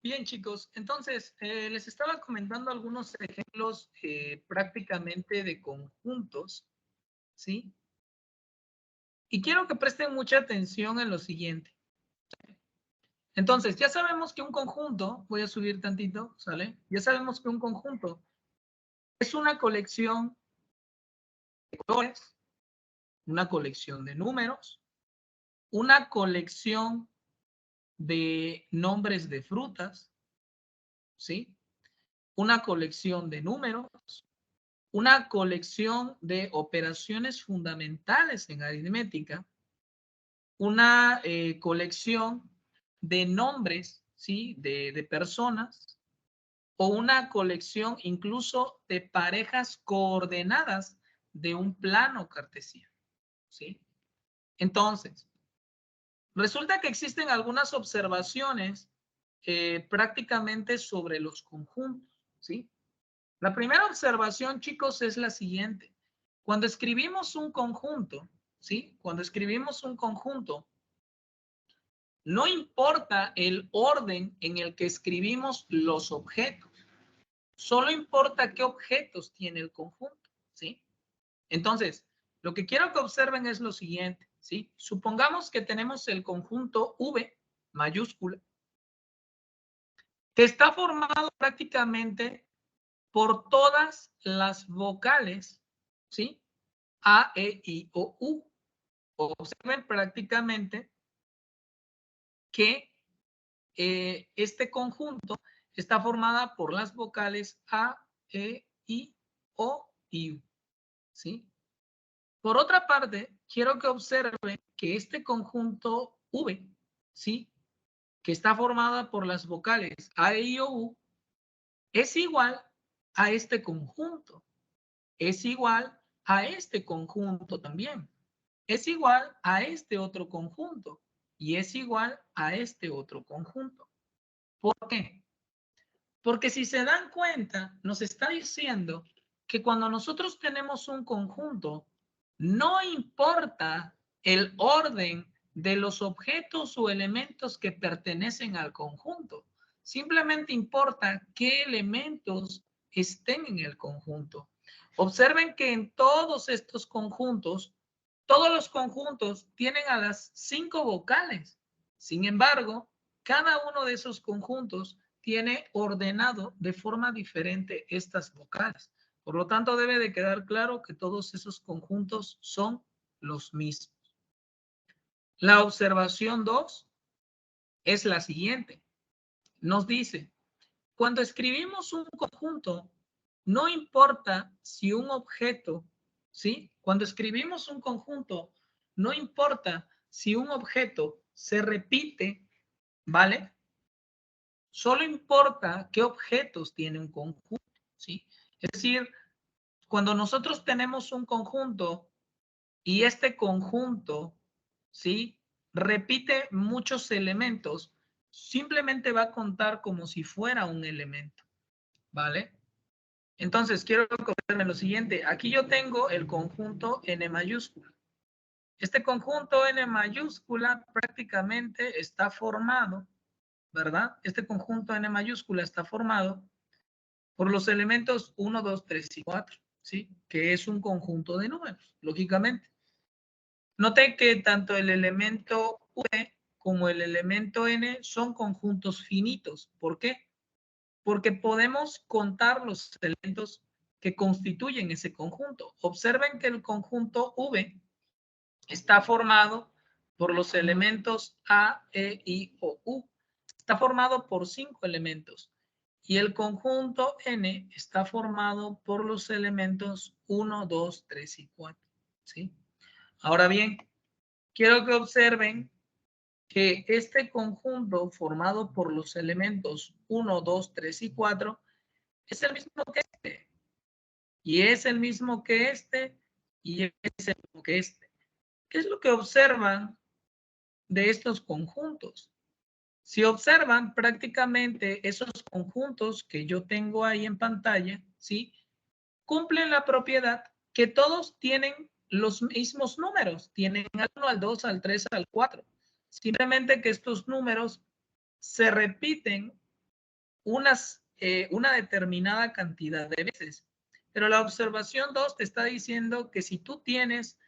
Bien, chicos, entonces les estaba comentando algunos ejemplos prácticamente de conjuntos, ¿sí? Y quiero que presten mucha atención en lo siguiente. Entonces, ya sabemos que un conjunto, voy a subir tantito, ¿sale? Ya sabemos que un conjunto es una colección de colores, una colección de números, una colección de nombres de frutas, ¿sí? Una colección de números, una colección de operaciones fundamentales en aritmética, una colección de nombres, ¿sí? De personas, o una colección incluso de parejas coordenadas de un plano cartesiano, ¿sí? Entonces, resulta que existen algunas observaciones prácticamente sobre los conjuntos, ¿sí? La primera observación, chicos, es la siguiente. Cuando escribimos un conjunto, ¿sí? Cuando escribimos un conjunto, no importa el orden en el que escribimos los objetos, solo importa qué objetos tiene el conjunto, ¿sí? Entonces, lo que quiero que observen es lo siguiente, ¿sí? Supongamos que tenemos el conjunto V mayúscula, que está formado prácticamente por todas las vocales, ¿sí? A, E, I, O, U. Observen prácticamente que este conjunto está formada por las vocales A, E, I, O y U, ¿sí? Por otra parte, quiero que observen que este conjunto V, ¿sí? Que está formada por las vocales A, E, I, O, U, es igual a este conjunto, es igual a este conjunto también, es igual a este otro conjunto y es igual a este otro conjunto. ¿Por qué? Porque si se dan cuenta, nos está diciendo que cuando nosotros tenemos un conjunto, no importa el orden de los objetos o elementos que pertenecen al conjunto. Simplemente importa qué elementos estén en el conjunto. Observen que en todos estos conjuntos, todos los conjuntos tienen a las 5 vocales. Sin embargo, cada uno de esos conjuntos tiene ordenado de forma diferente estas vocales. Por lo tanto, debe de quedar claro que todos esos conjuntos son los mismos. La observación 2 es la siguiente. Nos dice, cuando escribimos un conjunto, no importa si un objeto, ¿sí? Cuando escribimos un conjunto, no importa si un objeto se repite, ¿vale? Solo importa qué objetos tiene un conjunto, ¿sí? Es decir, cuando nosotros tenemos un conjunto y este conjunto, ¿sí? Repite muchos elementos, simplemente va a contar como si fuera un elemento, ¿vale? Entonces, quiero que observen lo siguiente. Aquí yo tengo el conjunto N mayúscula. Este conjunto N mayúscula prácticamente está formado, ¿verdad? Este conjunto N mayúscula está formado por los elementos 1, 2, 3 y 4, ¿sí? Que es un conjunto de números, lógicamente. Noten que tanto el elemento V como el elemento N son conjuntos finitos. ¿Por qué? Porque podemos contar los elementos que constituyen ese conjunto. Observen que el conjunto V está formado por los elementos A, E, I, O, U. Está formado por 5 elementos. Y el conjunto N está formado por los elementos 1, 2, 3 y 4. ¿Sí? Ahora bien, quiero que observen que este conjunto formado por los elementos 1, 2, 3 y 4 es el mismo que este. Y es el mismo que este. Y es el mismo que este. ¿Qué es lo que observan de estos conjuntos? Si observan prácticamente esos conjuntos que yo tengo ahí en pantalla, ¿sí? Cumplen la propiedad que todos tienen los mismos números. Tienen al 1, al 2, al 3, al 4. Simplemente que estos números se repiten una determinada cantidad de veces. Pero la observación 2 te está diciendo que si tú tienes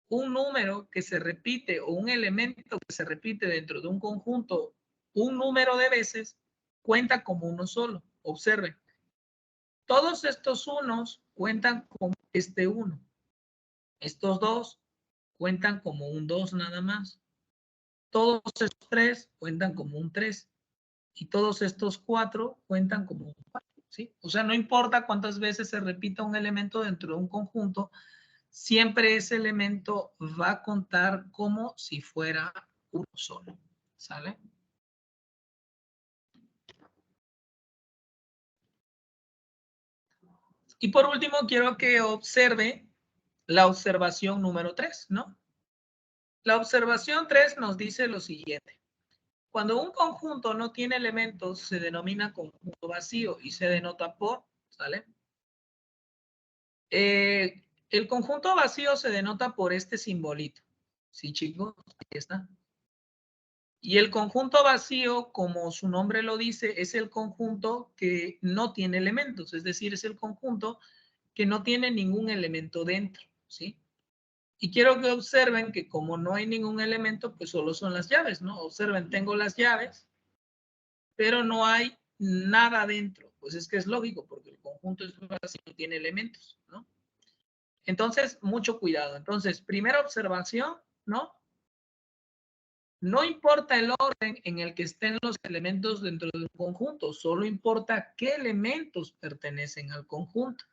un número que se repite o un elemento que se repite dentro de un conjunto un número de veces, cuenta como uno solo. Observen. Todos estos unos cuentan como este 1. Estos 2 cuentan como un 2 nada más. Todos estos 3 cuentan como un 3. Y todos estos 4 cuentan como un 4. ¿Sí? O sea, no importa cuántas veces se repita un elemento dentro de un conjunto, siempre ese elemento va a contar como si fuera uno solo. ¿Sale? Y por último, quiero que observe la observación número 3, ¿no? La observación 3 nos dice lo siguiente. Cuando un conjunto no tiene elementos, se denomina conjunto vacío y se denota por, ¿sale? El conjunto vacío se denota por este simbolito. ¿Sí, chicos? Ahí está. Y el conjunto vacío, como su nombre lo dice, es el conjunto que no tiene elementos, es decir, es el conjunto que no tiene ningún elemento dentro, ¿sí? Y quiero que observen que como no hay ningún elemento, pues solo son las llaves, ¿no? Observen, tengo las llaves, pero no hay nada dentro. Pues es que es lógico, porque el conjunto es vacío, no tiene elementos, ¿no? Entonces, mucho cuidado. Entonces, primera observación, ¿no? No importa el orden en el que estén los elementos dentro del conjunto, solo importa qué elementos pertenecen al conjunto,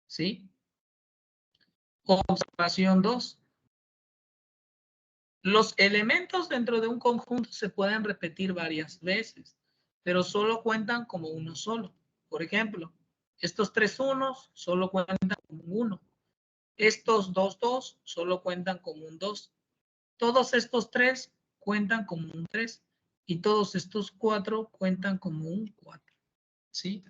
¿sí? Observación 2. Los elementos dentro de un conjunto se pueden repetir varias veces, pero solo cuentan como uno solo. Por ejemplo, estos 3 unos solo cuentan como un 1. Estos 2 2 solo cuentan como un 2. Todos estos 3 cuentan como un 3 y todos estos 4 cuentan como un 4. ¿Sí?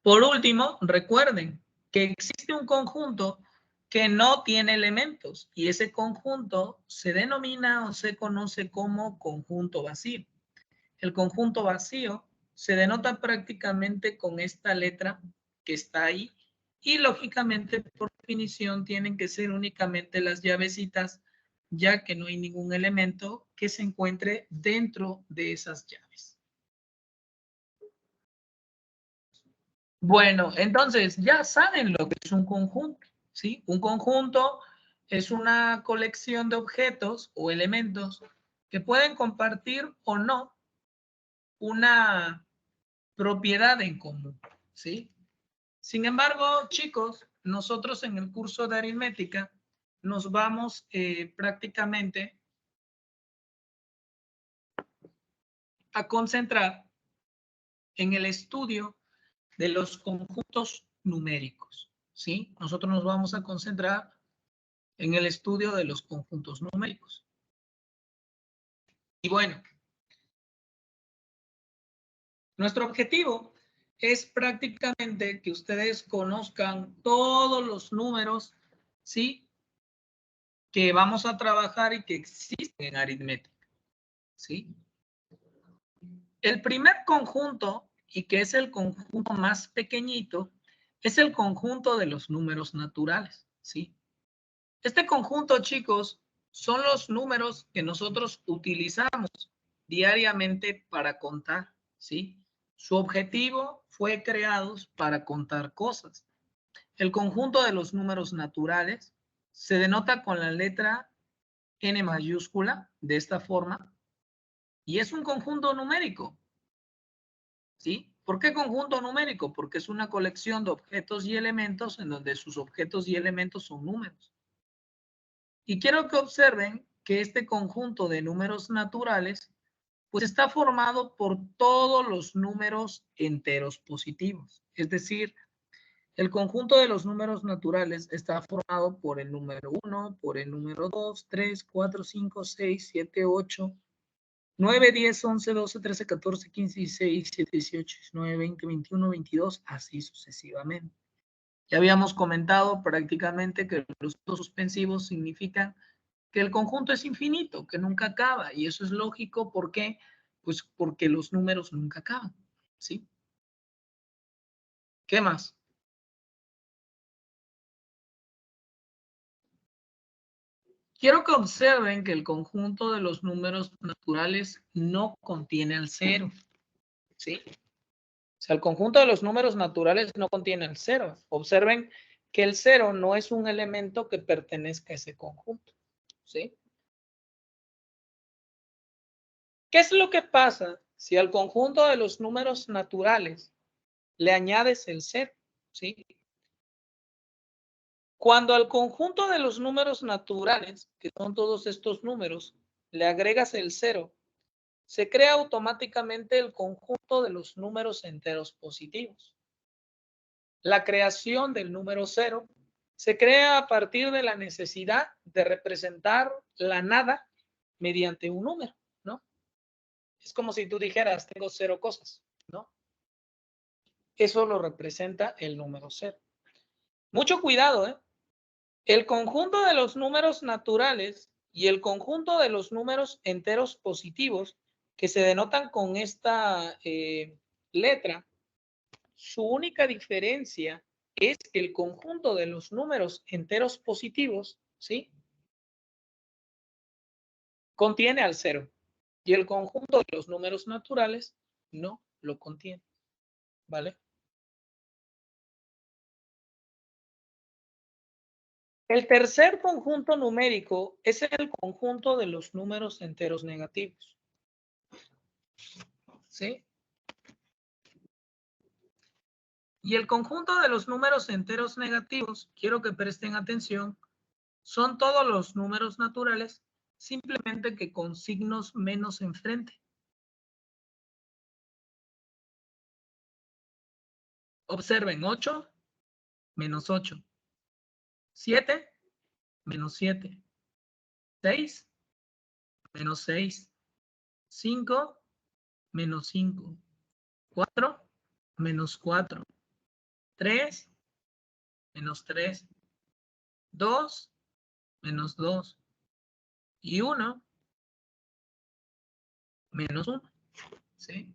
Por último, recuerden que existe un conjunto que no tiene elementos y ese conjunto se denomina o se conoce como conjunto vacío. El conjunto vacío se denota prácticamente con esta letra que está ahí y lógicamente por definición tienen que ser únicamente las llavecitas, ya que no hay ningún elemento que se encuentre dentro de esas llaves. Bueno, entonces ya saben lo que es un conjunto, ¿sí? Un conjunto es una colección de objetos o elementos que pueden compartir o no una propiedad en común, ¿sí? Sin embargo, chicos, nosotros en el curso de aritmética nos vamos prácticamente a concentrar en el estudio de los conjuntos numéricos, ¿sí? Nosotros nos vamos a concentrar en el estudio de los conjuntos numéricos. Y bueno, nuestro objetivo es prácticamente que ustedes conozcan todos los números, ¿sí? Que vamos a trabajar y que existen en aritmética, ¿sí? El primer conjunto, y que es el conjunto más pequeñito, es el conjunto de los números naturales, ¿sí? Este conjunto, chicos, son los números que nosotros utilizamos diariamente para contar, ¿sí? Su objetivo fue creados para contar cosas. El conjunto de los números naturales se denota con la letra N mayúscula de esta forma y es un conjunto numérico, ¿sí? ¿Por qué conjunto numérico? Porque es una colección de objetos y elementos en donde sus objetos y elementos son números. Y quiero que observen que este conjunto de números naturales pues está formado por todos los números enteros positivos. Es decir, el conjunto de los números naturales está formado por el número 1, por el número 2, 3, 4, 5, 6, 7, 8, 9, 10, 11, 12, 13, 14, 15, 16, 17, 18, 19, 20, 21, 22, así sucesivamente. Ya habíamos comentado prácticamente que los puntos suspensivos significan que el conjunto es infinito, que nunca acaba, y eso es lógico, ¿por qué? Pues porque los números nunca acaban, ¿sí? ¿Qué más? Quiero que observen que el conjunto de los números naturales no contiene el cero, ¿sí? O sea, el conjunto de los números naturales no contiene el cero. Observen que el cero no es un elemento que pertenezca a ese conjunto, ¿sí? ¿Qué es lo que pasa si al conjunto de los números naturales le añades el cero? ¿Sí? Cuando al conjunto de los números naturales, que son todos estos números, le agregas el cero, se crea automáticamente el conjunto de los números enteros positivos. La creación del número cero se crea a partir de la necesidad de representar la nada mediante un número, ¿no? Es como si tú dijeras, tengo 0 cosas, ¿no? Eso lo representa el número 0. Mucho cuidado, ¿eh? El conjunto de los números naturales y el conjunto de los números enteros positivos que se denotan con esta letra, su única diferencia es que el conjunto de los números enteros positivos, ¿sí? Contiene al 0 y el conjunto de los números naturales no lo contiene, ¿vale? El tercer conjunto numérico es el conjunto de los números enteros negativos, ¿sí? Y el conjunto de los números enteros negativos, quiero que presten atención, son todos los números naturales, simplemente que con signos menos enfrente. Observen 8, menos 8. 7, menos 7. 6, menos 6. 5, menos 5. 4, menos 4. 3, menos 3. 2, menos 2. Y 1, menos 1. ¿Sí?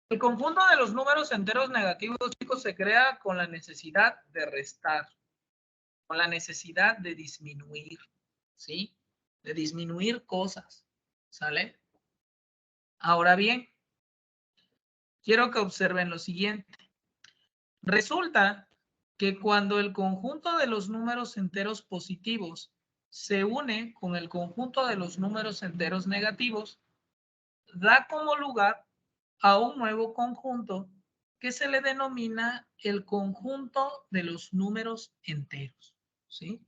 El conjunto de los números enteros negativos, chicos, se crea con la necesidad de restar, con la necesidad de disminuir, ¿sí? De disminuir cosas, ¿sale? Ahora bien, quiero que observen lo siguiente. Resulta que cuando el conjunto de los números enteros positivos se une con el conjunto de los números enteros negativos, da como lugar a un nuevo conjunto que se le denomina el conjunto de los números enteros, ¿sí?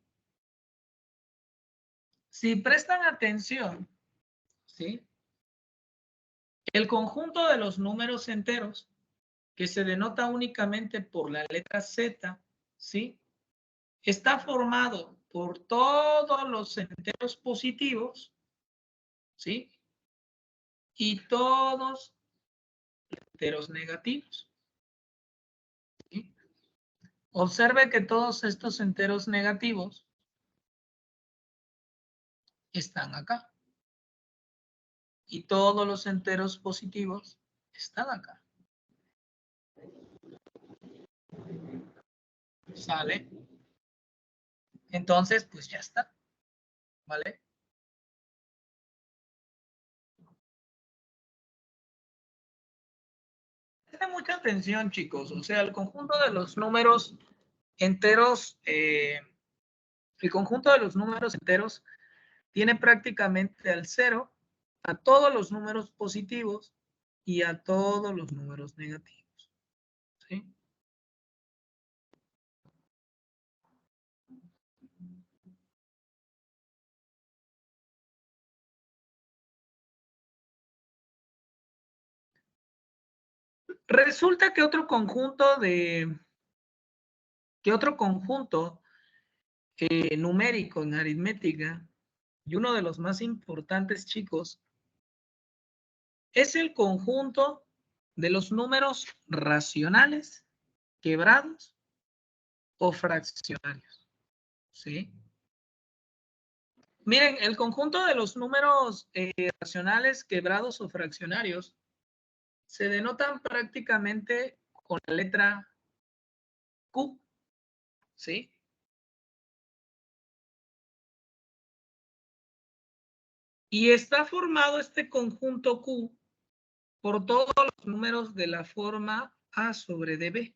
Si prestan atención, ¿sí? El conjunto de los números enteros, que se denota únicamente por la letra Z, ¿sí? Está formado por todos los enteros positivos, ¿sí? Y todos los enteros negativos, ¿sí? Observe que todos estos enteros negativos están acá. Y todos los enteros positivos están acá. ¿Sale? Entonces, pues ya está. ¿Vale? Presten mucha atención, chicos. O sea, el conjunto de los números enteros, el conjunto de los números enteros tiene prácticamente al 0 a todos los números positivos y a todos los números negativos. ¿Sí? Resulta que otro conjunto numérico en aritmética y uno de los más importantes, chicos, es el conjunto de los números racionales, quebrados o fraccionarios. ¿Sí? Miren, el conjunto de los números racionales quebrados o fraccionarios se denotan prácticamente con la letra Q, ¿sí? Y está formado este conjunto Q por todos los números de la forma A sobre DB.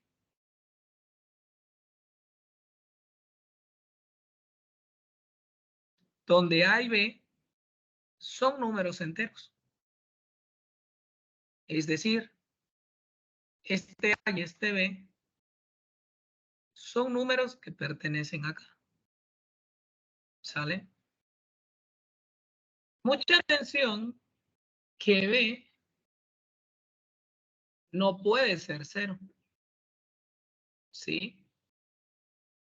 Donde A y B son números enteros. Es decir, este A y este B son números que pertenecen acá. ¿Sale? Mucha atención que B no puede ser cero. ¿Sí?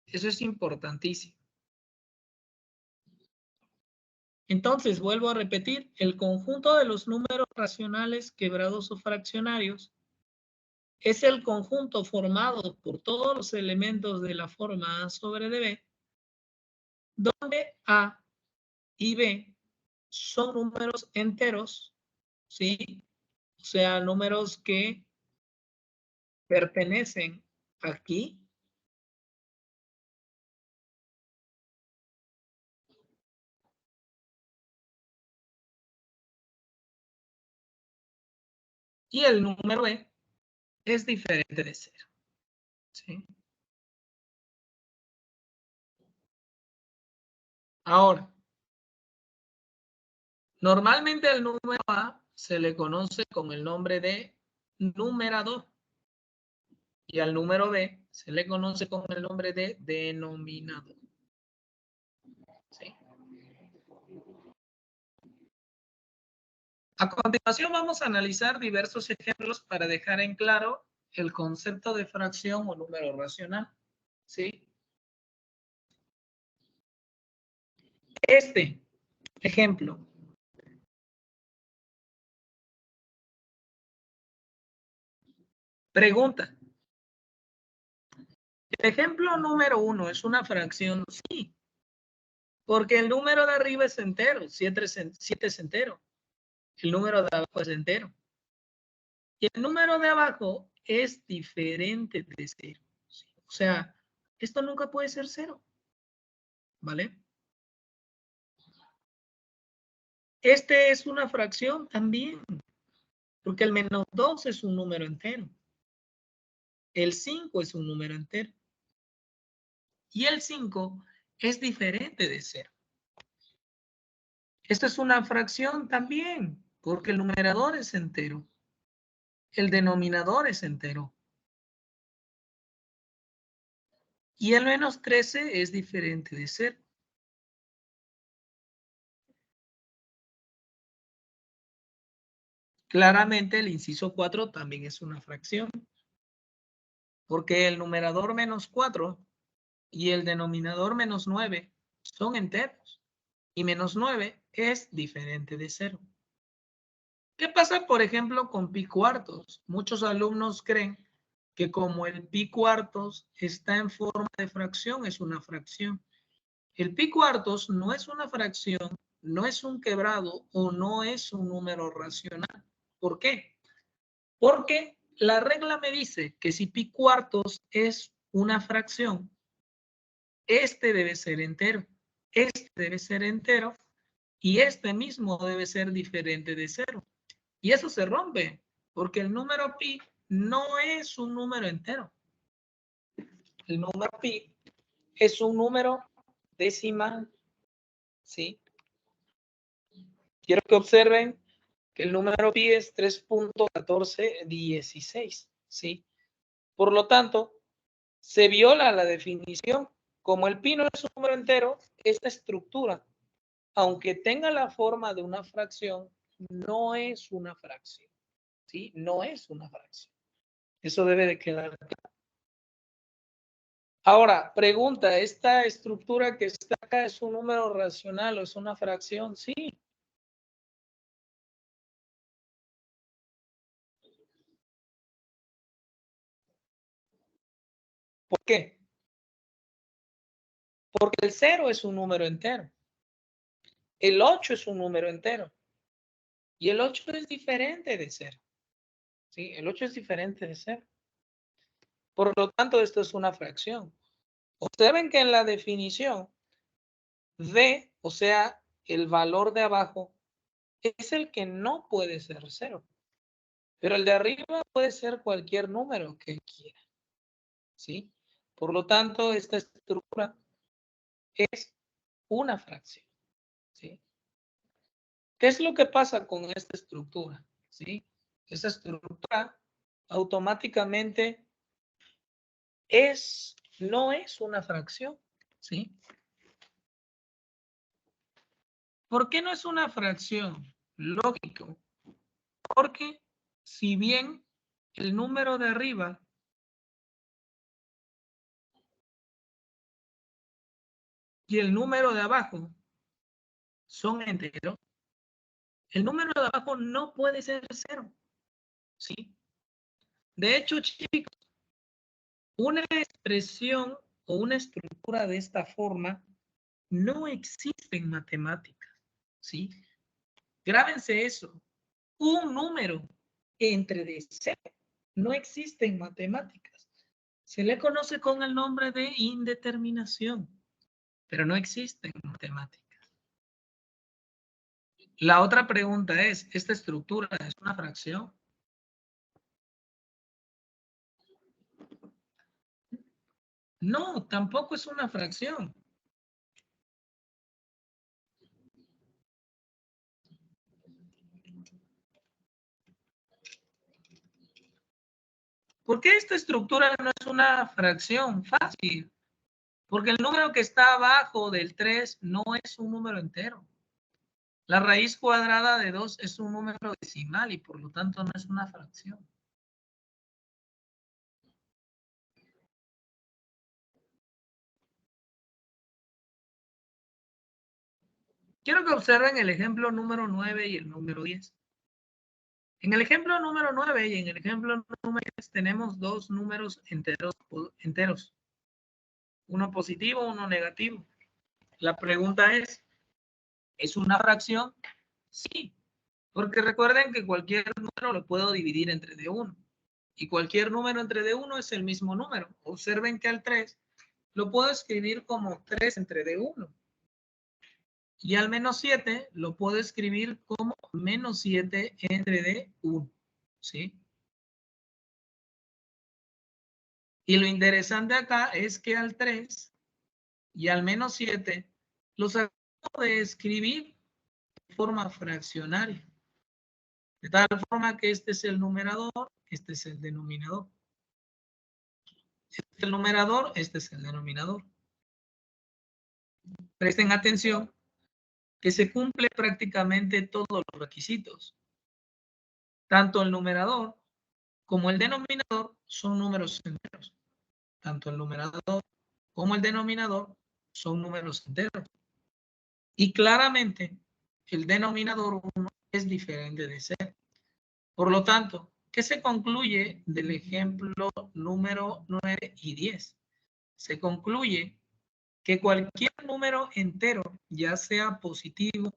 Eso es importantísimo. Entonces, vuelvo a repetir, el conjunto de los números racionales quebrados o fraccionarios es el conjunto formado por todos los elementos de la forma A sobre DB, donde A y B son números enteros, ¿sí? O sea, números que pertenecen aquí y el número B es diferente de cero, ¿sí? Ahora, normalmente el número A se le conoce con el nombre de numerador y al número B se le conoce con el nombre de denominador, ¿sí? A continuación vamos a analizar diversos ejemplos para dejar en claro el concepto de fracción o número racional, ¿sí? Este ejemplo. Pregunta. El ejemplo número 1 es una fracción, sí, porque el número de arriba es entero, 7 es entero. El número de abajo es entero. Y el número de abajo es diferente de cero. ¿Sí? O sea, esto nunca puede ser cero. ¿Vale? Este es una fracción también, porque el -2 es un número entero. El 5 es un número entero. Y el 5 es diferente de cero. Esto es una fracción también, porque el numerador es entero. El denominador es entero. Y el -13 es diferente de cero. Claramente el inciso 4 también es una fracción, porque el numerador -4 y el denominador -9 son enteros. Y -9 es diferente de cero. ¿Qué pasa, por ejemplo, con pi cuartos? Muchos alumnos creen que como el pi cuartos está en forma de fracción, es una fracción. El pi cuartos no es una fracción, no es un quebrado o no es un número racional. ¿Por qué? Porque la regla me dice que si pi cuartos es una fracción, este debe ser entero, este debe ser entero y este mismo debe ser diferente de cero. Y eso se rompe, porque el número pi no es un número entero. El número pi es un número decimal, ¿sí? Quiero que observen que el número pi es 3.1416, ¿sí? Por lo tanto, se viola la definición. Como el pi no es un número entero, esta estructura, aunque tenga la forma de una fracción, no es una fracción, ¿sí? No es una fracción. Eso debe de quedar claro. Ahora, pregunta, ¿esta estructura que está acá es un número racional o es una fracción? Sí. ¿Por qué? Porque el 0 es un número entero. el 8 es un número entero. Y el 8 es diferente de 0. ¿Sí? El 8 es diferente de 0. Por lo tanto, esto es una fracción. Observen que en la definición, D, o sea, el valor de abajo, es el que no puede ser 0. Pero el de arriba puede ser cualquier número que quiera. ¿Sí? Por lo tanto, esta estructura es una fracción. ¿Sí? ¿Qué es lo que pasa con esta estructura? ¿Sí? Esta estructura automáticamente no es una fracción. ¿Sí? ¿Por qué no es una fracción? Lógico. Porque si bien el número de arriba y el número de abajo son enteros, el número de abajo no puede ser 0. ¿Sí? De hecho, chicos, una expresión o una estructura de esta forma no existe en matemáticas. ¿Sí? Grábense eso. Un número entre de 0 no existe en matemáticas. Se le conoce con el nombre de indeterminación, pero no existe en matemáticas. La otra pregunta es, ¿esta estructura es una fracción? No, tampoco es una fracción. ¿Por qué esta estructura no es una fracción? Fácil. Porque el número que está abajo del 3 no es un número entero. La raíz cuadrada de 2 es un número decimal y por lo tanto no es una fracción. Quiero que observen el ejemplo número 9 y el número 10. En el ejemplo número 9 y en el ejemplo número 10 tenemos dos números enteros. Uno positivo, uno negativo. La pregunta ¿es una fracción? Sí, porque recuerden que cualquier número lo puedo dividir entre D1. Y cualquier número entre D1 es el mismo número. Observen que al 3 lo puedo escribir como 3 entre D1. Y al menos 7 lo puedo escribir como menos 7 entre D1. ¿Sí? Y lo interesante acá es que al 3 y al menos 7 los acabo de escribir de forma fraccionaria. De tal forma que este es el numerador, este es el denominador. Este es el numerador, este es el denominador. Presten atención que se cumple prácticamente todos los requisitos. Tanto el numerador como el denominador son números enteros. Tanto el numerador como el denominador son números enteros. Y claramente el denominador 1 es diferente de 0. Por lo tanto, ¿qué se concluye del ejemplo número 9 y 10? Se concluye que cualquier número entero, ya sea positivo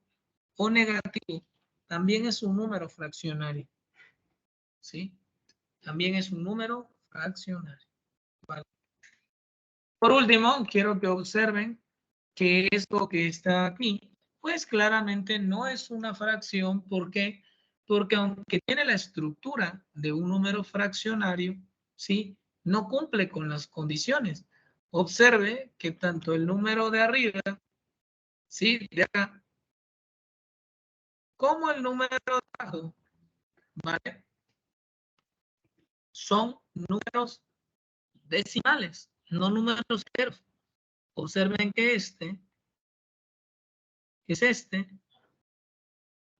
o negativo, también es un número fraccionario. ¿Sí? También es un número fraccionario. ¿Vale? Por último, quiero que observen que esto que está aquí, pues claramente no es una fracción. ¿Por qué? Porque aunque tiene la estructura de un número fraccionario, ¿sí? No cumple con las condiciones. Observe que tanto el número de arriba, ¿sí? De acá, como el número de abajo, ¿vale? Son números decimales, no números enteros. Observen que este es este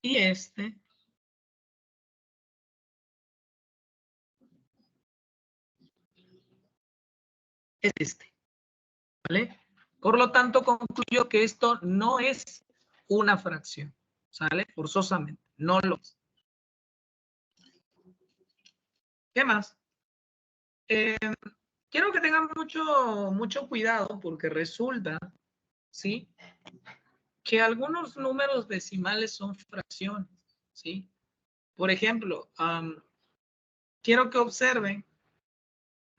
y este es este, ¿vale? Por lo tanto, concluyo que esto no es una fracción, ¿sale? Forzosamente, no lo es. ¿Qué más? Quiero que tengan mucho cuidado porque resulta, ¿sí? que algunos números decimales son fracciones, ¿sí? Por ejemplo, quiero que observen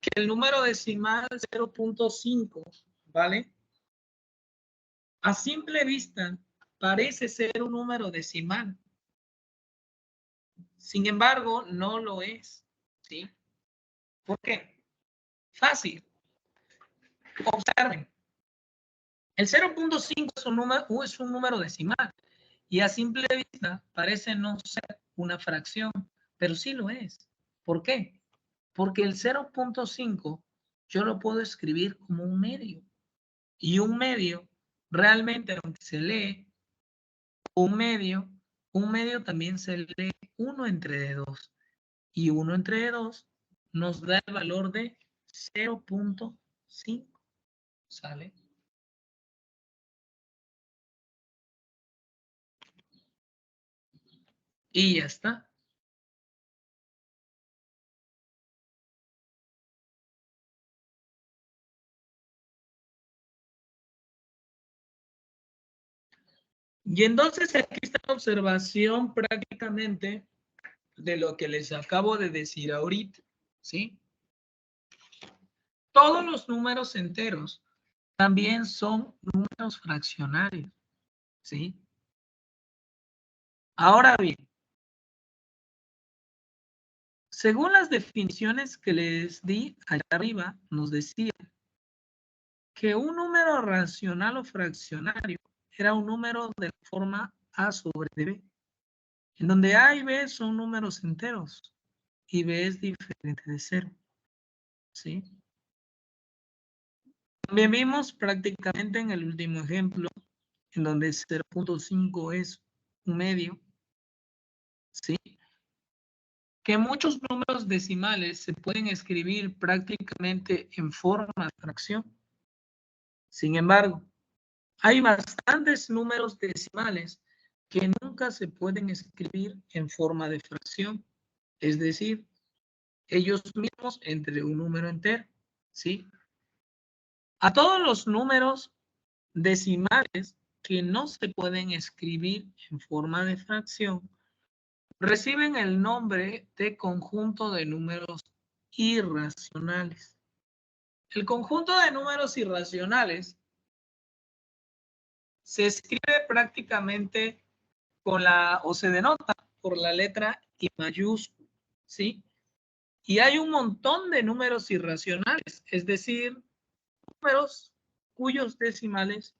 que el número decimal 0.5, ¿vale? A simple vista, parece ser un número decimal. Sin embargo, no lo es, ¿sí? ¿Por qué? Fácil. Observen. El 0.5 es un número decimal y a simple vista parece no ser una fracción, pero sí lo es. ¿Por qué? Porque el 0.5 yo lo puedo escribir como un medio. Y un medio, realmente, aunque se lee un medio también se lee 1 entre 2. Y 1 entre 2 nos da el valor de 0.5. ¿Sale? Y ya está. Y entonces aquí está la observación prácticamente de lo que les acabo de decir ahorita, ¿sí? Todos los números enteros también son números fraccionarios, ¿sí? Ahora bien, según las definiciones que les di allá arriba, nos decía que un número racional o fraccionario era un número de la forma A sobre B, en donde A y B son números enteros y B es diferente de 0, ¿sí? También vimos prácticamente en el último ejemplo, en donde 0.5 es un medio, ¿sí? Que muchos números decimales se pueden escribir prácticamente en forma de fracción. Sin embargo, hay bastantes números decimales que nunca se pueden escribir en forma de fracción. Es decir, ellos mismos entre un número entero, ¿sí? A todos los números decimales que no se pueden escribir en forma de fracción reciben el nombre de conjunto de números irracionales. El conjunto de números irracionales se escribe prácticamente o se denota por la letra I mayúscula, ¿sí? Y hay un montón de números irracionales, es decir, números cuyos decimales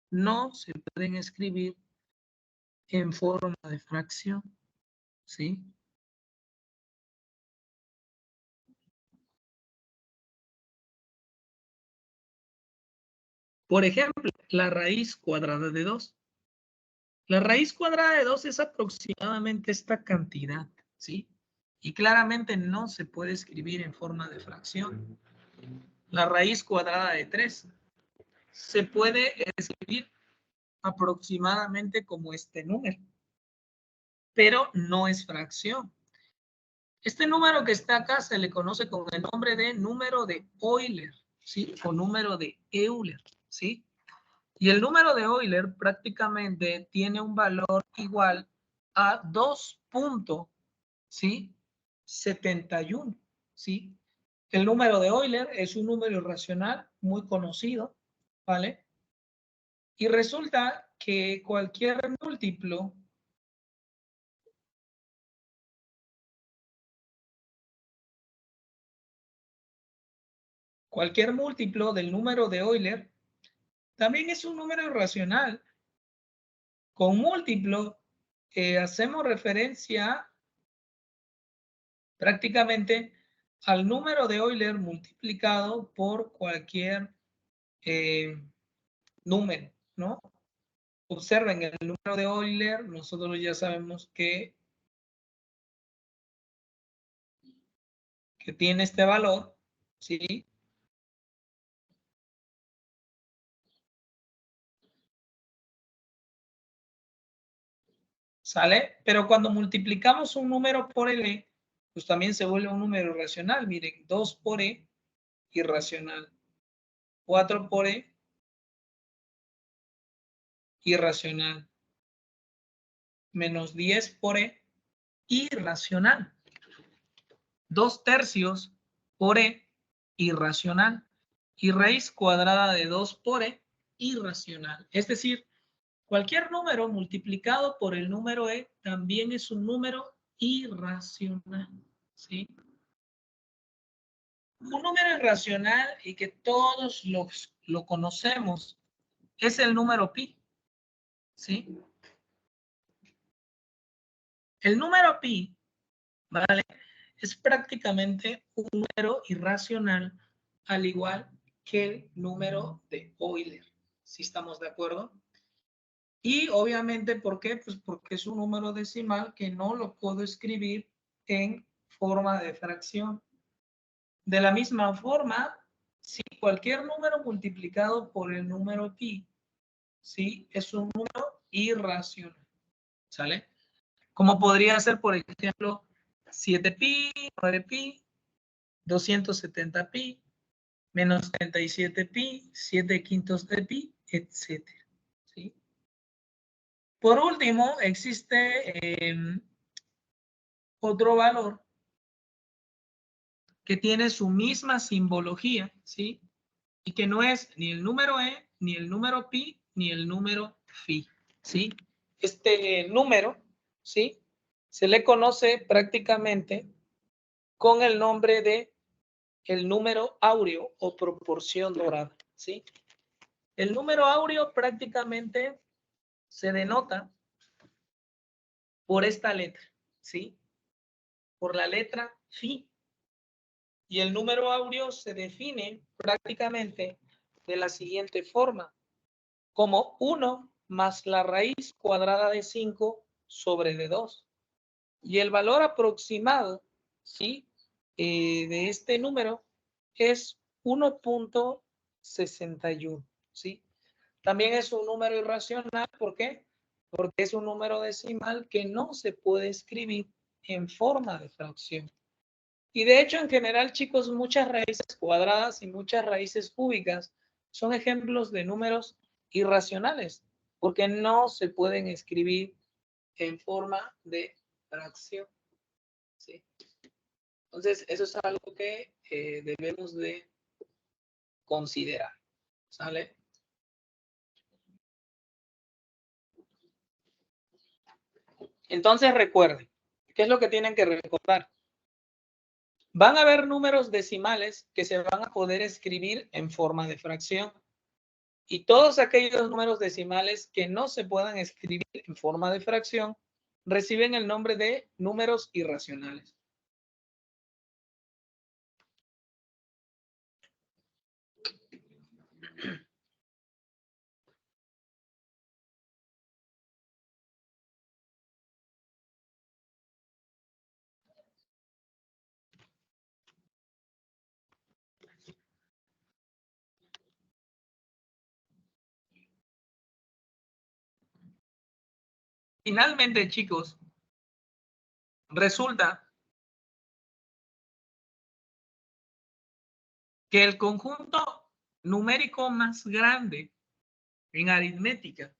no se pueden escribir en forma de fracción, ¿sí? Por ejemplo, la raíz cuadrada de 2. La raíz cuadrada de 2 es aproximadamente esta cantidad, ¿sí? Y claramente no se puede escribir en forma de fracción. La raíz cuadrada de 3 se puede escribir aproximadamente como este número, pero no es fracción. Este número que está acá se le conoce con el nombre de número de Euler, ¿sí? O número de Euler, ¿sí? Y el número de Euler prácticamente tiene un valor igual a 2.71, ¿sí? El número de Euler es un número irracional muy conocido, ¿vale? Y resulta que cualquier múltiplo del número de Euler también es un número irracional. Con múltiplo hacemos referencia prácticamente al número de Euler multiplicado por cualquier número, ¿no? Observen el número de Euler, nosotros ya sabemos que tiene este valor, ¿sí? ¿Sale? Pero cuando multiplicamos un número por L, pues también se vuelve un número irracional. Miren, 2 por E, irracional. 4 por E, irracional. Menos 10 por E, irracional. 2/3 por E, irracional. Y raíz cuadrada de 2 por E, irracional. Es decir, cualquier número multiplicado por el número E también es un número irracional. ¿Sí? Un número irracional y que todos lo conocemos es el número pi. ¿Sí? El número pi, ¿vale? Es prácticamente un número irracional, al igual que el número de Euler. ¿Sí estamos de acuerdo? Y obviamente, ¿por qué? Pues porque es un número decimal que no lo puedo escribir en forma de fracción. De la misma forma, si cualquier número multiplicado por el número pi, ¿sí? Es un número irracional. ¿Sale? Como podría ser, por ejemplo, 7pi, 9pi, 270pi, menos 37pi, 7/5 de pi, etc. ¿Sí? Por último, existe otro valor que tiene su misma simbología, ¿sí? Y que no es ni el número e, ni el número pi, ni el número phi, ¿sí? Este número, ¿sí? Se le conoce prácticamente con el nombre de el número áureo o proporción dorada, ¿sí? El número áureo prácticamente se denota por esta letra, ¿sí? Por la letra phi. Y el número áureo se define prácticamente de la siguiente forma, como 1 más la raíz cuadrada de 5 sobre de 2. Y el valor aproximado, ¿sí? De este número es 1.61, ¿sí? También es un número irracional, ¿por qué? Porque es un número decimal que no se puede escribir en forma de fracción. Y de hecho, en general, chicos, muchas raíces cuadradas y muchas raíces cúbicas son ejemplos de números irracionales, porque no se pueden escribir en forma de fracción. ¿Sí? Entonces, eso es algo que debemos de considerar. ¿Sale? Entonces, recuerden, ¿qué es lo que tienen que recordar? Van a haber números decimales que se van a poder escribir en forma de fracción. Y todos aquellos números decimales que no se puedan escribir en forma de fracción reciben el nombre de números irracionales. Finalmente, chicos, resulta que el conjunto numérico más grande en aritmética,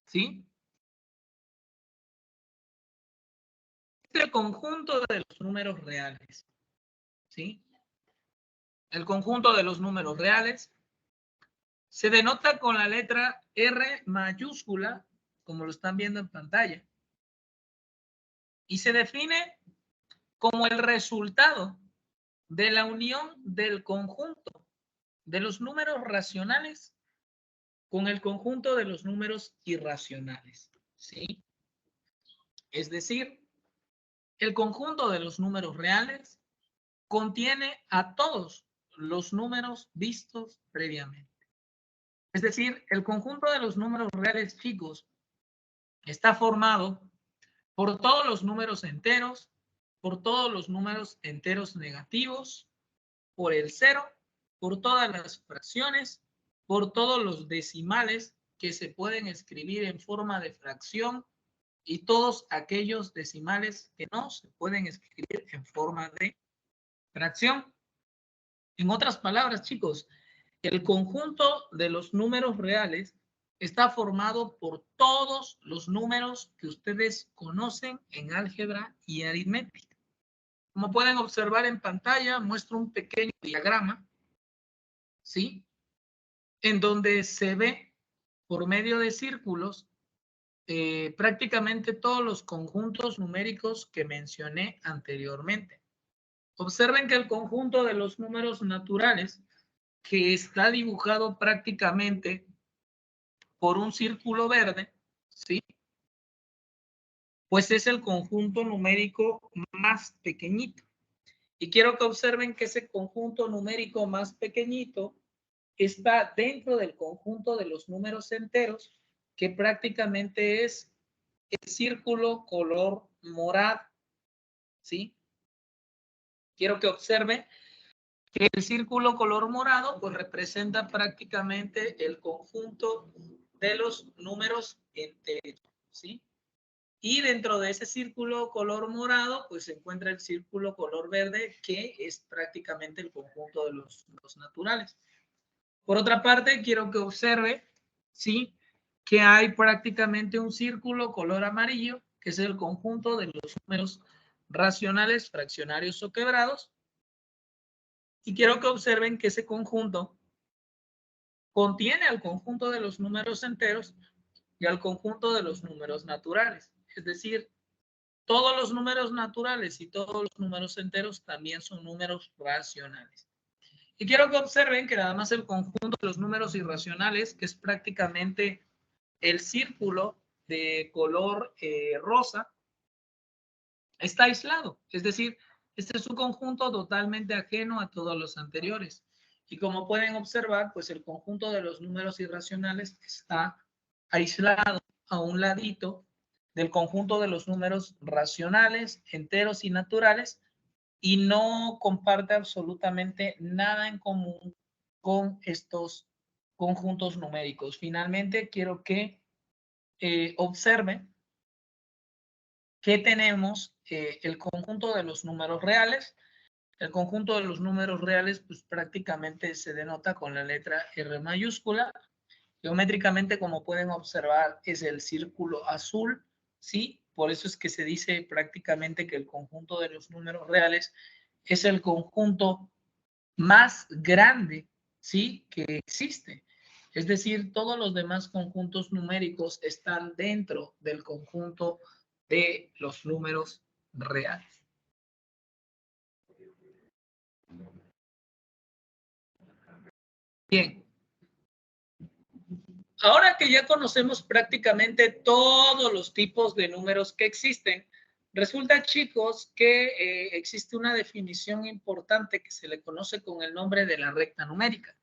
¿sí? Es el conjunto de los números reales, ¿sí? El conjunto de los números reales se denota con la letra R mayúscula, como lo están viendo en pantalla, y se define como el resultado de la unión del conjunto de los números racionales con el conjunto de los números irracionales, ¿sí? Es decir, el conjunto de los números reales contiene a todos los números vistos previamente. Es decir, el conjunto de los números reales, chicos, está formado por todos los números enteros, por todos los números enteros negativos, por el cero, por todas las fracciones, por todos los decimales que se pueden escribir en forma de fracción y todos aquellos decimales que no se pueden escribir en forma de fracción. En otras palabras, chicos, el conjunto de los números reales está formado por todos los números que ustedes conocen en álgebra y aritmética. Como pueden observar en pantalla, muestro un pequeño diagrama, ¿sí? En donde se ve por medio de círculos prácticamente todos los conjuntos numéricos que mencioné anteriormente. Observen que el conjunto de los números naturales, que está dibujado prácticamente por un círculo verde, ¿sí? Pues es el conjunto numérico más pequeñito. Y quiero que observen que ese conjunto numérico más pequeñito está dentro del conjunto de los números enteros, que prácticamente es el círculo color morado, ¿sí? Quiero que observen que el círculo color morado pues representa prácticamente el conjunto de los números enteros, ¿sí? Y dentro de ese círculo color morado pues se encuentra el círculo color verde, que es prácticamente el conjunto de los naturales. Por otra parte, quiero que observe, ¿sí?, que hay prácticamente un círculo color amarillo, que es el conjunto de los números racionales, fraccionarios o quebrados. Y quiero que observen que ese conjunto contiene al conjunto de los números enteros y al conjunto de los números naturales. Es decir, todos los números naturales y todos los números enteros también son números racionales. Y quiero que observen que nada más el conjunto de los números irracionales, que es prácticamente el círculo de color rosa, está aislado. Es decir, este es un conjunto totalmente ajeno a todos los anteriores. Y como pueden observar, pues el conjunto de los números irracionales está aislado a un ladito del conjunto de los números racionales, enteros y naturales, y no comparte absolutamente nada en común con estos conjuntos numéricos. Finalmente, quiero que observen que tenemos el conjunto de los números reales. El conjunto de los números reales pues prácticamente se denota con la letra R mayúscula. Geométricamente, como pueden observar, es el círculo azul, ¿sí? Por eso es que se dice prácticamente que el conjunto de los números reales es el conjunto más grande, ¿sí?, que existe. Es decir, todos los demás conjuntos numéricos están dentro del conjunto de los números reales. Bien. Ahora que ya conocemos prácticamente todos los tipos de números que existen, resulta, chicos, que existe una definición importante que se le conoce con el nombre de la recta numérica.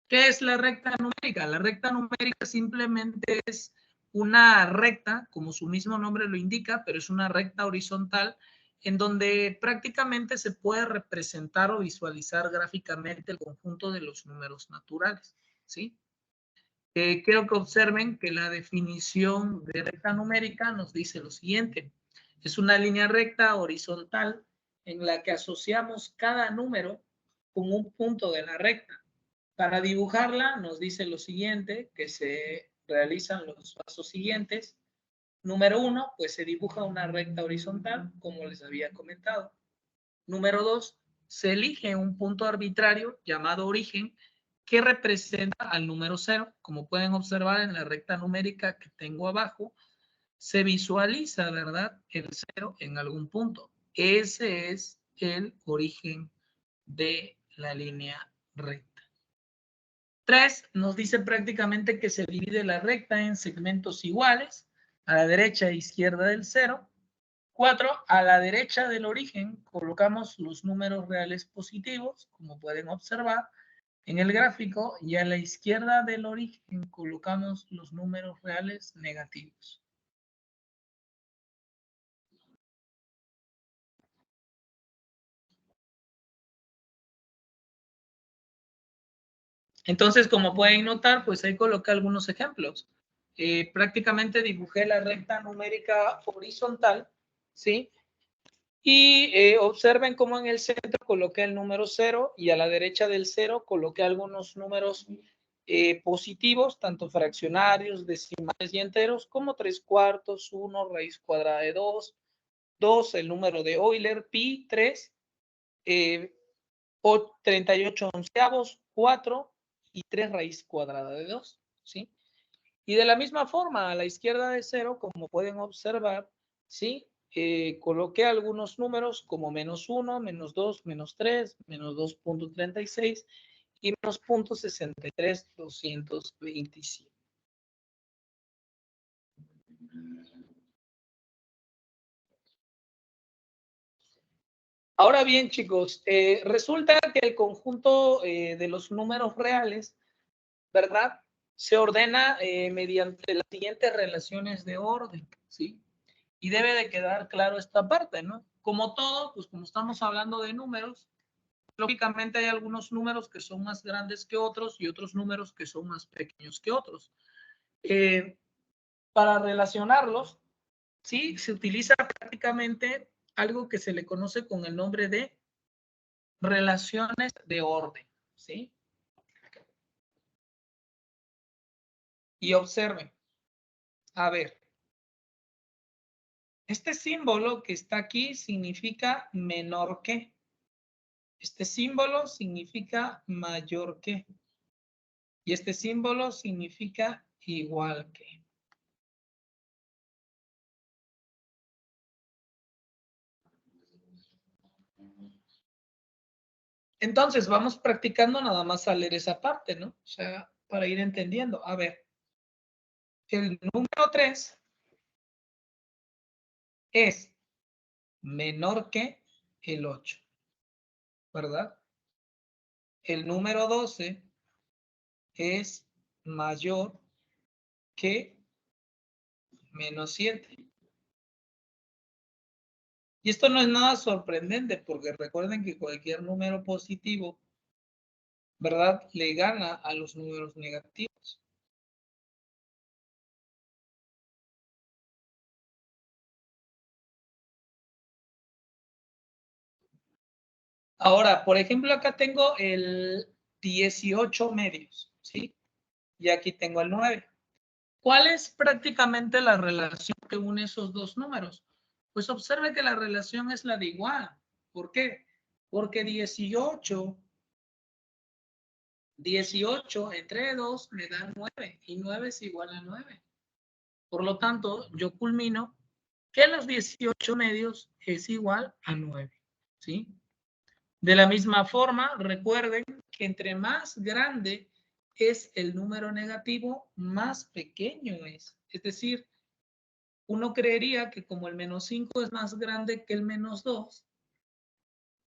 ¿Qué es la recta numérica? La recta numérica simplemente es una recta, como su mismo nombre lo indica, pero es una recta horizontal en donde prácticamente se puede representar o visualizar gráficamente el conjunto de los números naturales, ¿sí? Quiero que observen que la definición de recta numérica nos dice lo siguiente. Es una línea recta horizontal en la que asociamos cada número con un punto de la recta. Para dibujarla nos dice lo siguiente, que se realizan los pasos siguientes. Número 1, pues se dibuja una recta horizontal, como les había comentado. Número 2, se elige un punto arbitrario llamado origen, que representa al número 0. Como pueden observar en la recta numérica que tengo abajo, se visualiza, ¿verdad?, el 0 en algún punto. Ese es el origen de la línea recta. 3 nos dice prácticamente que se divide la recta en segmentos iguales, a la derecha e izquierda del 0. 4, a la derecha del origen colocamos los números reales positivos, como pueden observar en el gráfico, y a la izquierda del origen colocamos los números reales negativos. Entonces, como pueden notar, pues ahí coloqué algunos ejemplos. Prácticamente dibujé la recta numérica horizontal, ¿sí? Y observen cómo en el centro coloqué el número 0 y a la derecha del 0 coloqué algunos números positivos, tanto fraccionarios, decimales y enteros, como 3/4, 1, raíz cuadrada de 2, 2, el número de Euler, pi, 3, 38 onceavos, 4 y 3 raíz cuadrada de 2, ¿sí? Y de la misma forma, a la izquierda de 0, como pueden observar, ¿sí? Coloqué algunos números como -1, -2, -3, -2.36 y menos 0.63227. Ahora bien, chicos, resulta que el conjunto de los números reales, ¿verdad? Se ordena mediante las siguientes relaciones de orden, ¿sí? Y debe de quedar claro esta parte, ¿no? Como todo, pues como estamos hablando de números, lógicamente hay algunos números que son más grandes que otros y otros números que son más pequeños que otros. Para relacionarlos, ¿sí? Se utiliza prácticamente algo que se le conoce con el nombre de relaciones de orden, ¿sí? Y observen, a ver, este símbolo que está aquí significa menor que. Este símbolo significa mayor que. Y este símbolo significa igual que. Entonces, vamos practicando nada más a leer esa parte, ¿no? O sea, para ir entendiendo. A ver, el número 3 es menor que el 8, ¿verdad? El número 12 es mayor que -7. Y esto no es nada sorprendente porque recuerden que cualquier número positivo, ¿verdad? Le gana a los números negativos. Ahora, por ejemplo, acá tengo el 18 medios, ¿sí? Y aquí tengo el 9. ¿Cuál es prácticamente la relación que une esos dos números? Pues observe que la relación es la de igual. ¿Por qué? Porque 18 entre 2 me da 9 y 9 es igual a 9. Por lo tanto, yo culmino que los 18 medios es igual a 9, ¿sí? De la misma forma, recuerden que entre más grande es el número negativo, más pequeño es. Es decir, uno creería que como el -5 es más grande que el -2,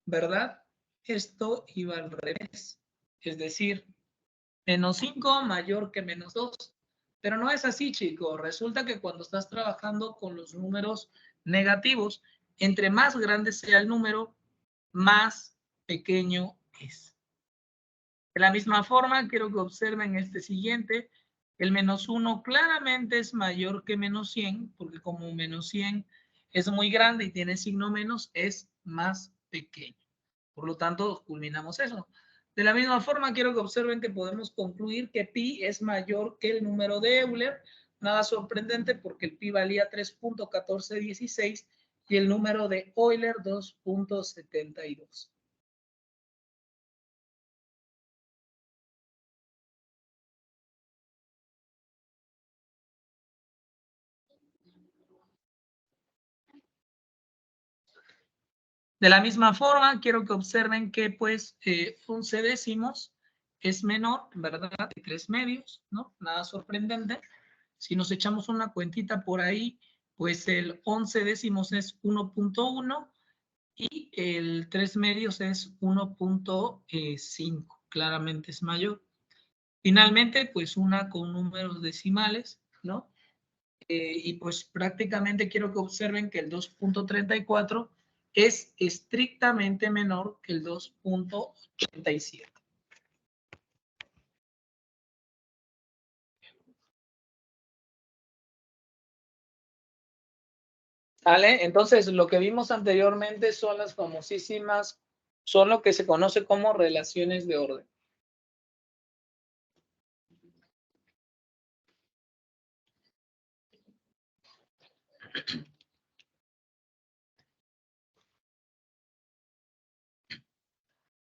¿verdad? Esto iba al revés. Es decir, -5 mayor que -2. Pero no es así, chicos. Resulta que cuando estás trabajando con los números negativos, entre más grande sea el número, más pequeño es. De la misma forma, quiero que observen este siguiente. El -1 claramente es mayor que -100, porque como -100 es muy grande y tiene signo menos, es más pequeño. Por lo tanto, culminamos eso. De la misma forma, quiero que observen que podemos concluir que pi es mayor que el número de Euler. Nada sorprendente porque el pi valía 3.1416 y el número de Euler 2.72. De la misma forma, quiero que observen que pues 11 décimos es menor, ¿verdad? De 3 medios, ¿no? Nada sorprendente. Si nos echamos una cuentita por ahí, pues el 11 décimos es 1.1 y el 3 medios es 1.5. Claramente es mayor. Finalmente, pues una con números decimales, ¿no? Y pues prácticamente quiero que observen que el 2.34 es estrictamente menor que el 2.87. ¿Vale? Entonces, lo que vimos anteriormente son las famosísimas, son lo que se conoce como relaciones de orden.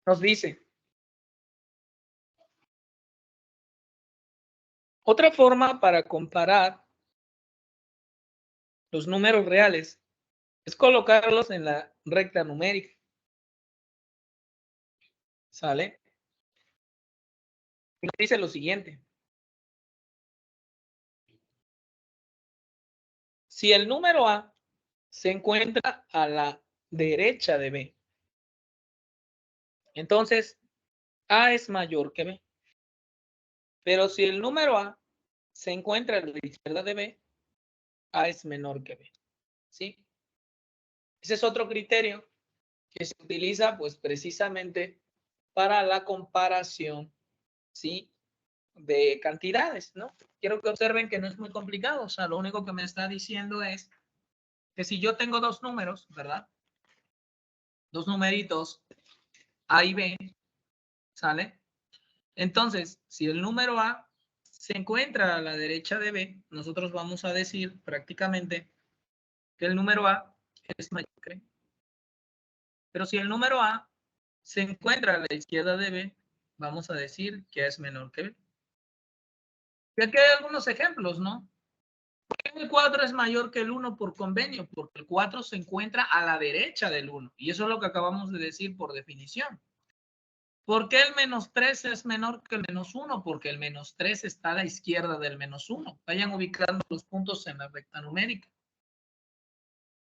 Nos dice, otra forma para comparar los números reales es colocarlos en la recta numérica. ¿Sale? Nos dice lo siguiente. Si el número A se encuentra a la derecha de B, entonces A es mayor que B. Pero si el número A se encuentra a la izquierda de B, A es menor que B. ¿Sí? Ese es otro criterio que se utiliza pues precisamente para la comparación, ¿sí? De cantidades, ¿no? Quiero que observen que no es muy complicado. O sea, lo único que me está diciendo es que si yo tengo dos números, ¿verdad? Dos numeritos A y B, ¿sale? Entonces, si el número A se encuentra a la derecha de B, nosotros vamos a decir prácticamente que el número A es mayor que B. Pero si el número A se encuentra a la izquierda de B, vamos a decir que es menor que B. Y aquí hay algunos ejemplos, ¿no? ¿Por qué el 4 es mayor que el 1 por convenio? Porque el 4 se encuentra a la derecha del 1. Y eso es lo que acabamos de decir por definición. ¿Por qué el menos 3 es menor que el menos 1? Porque el menos 3 está a la izquierda del menos 1. Vayan ubicando los puntos en la recta numérica.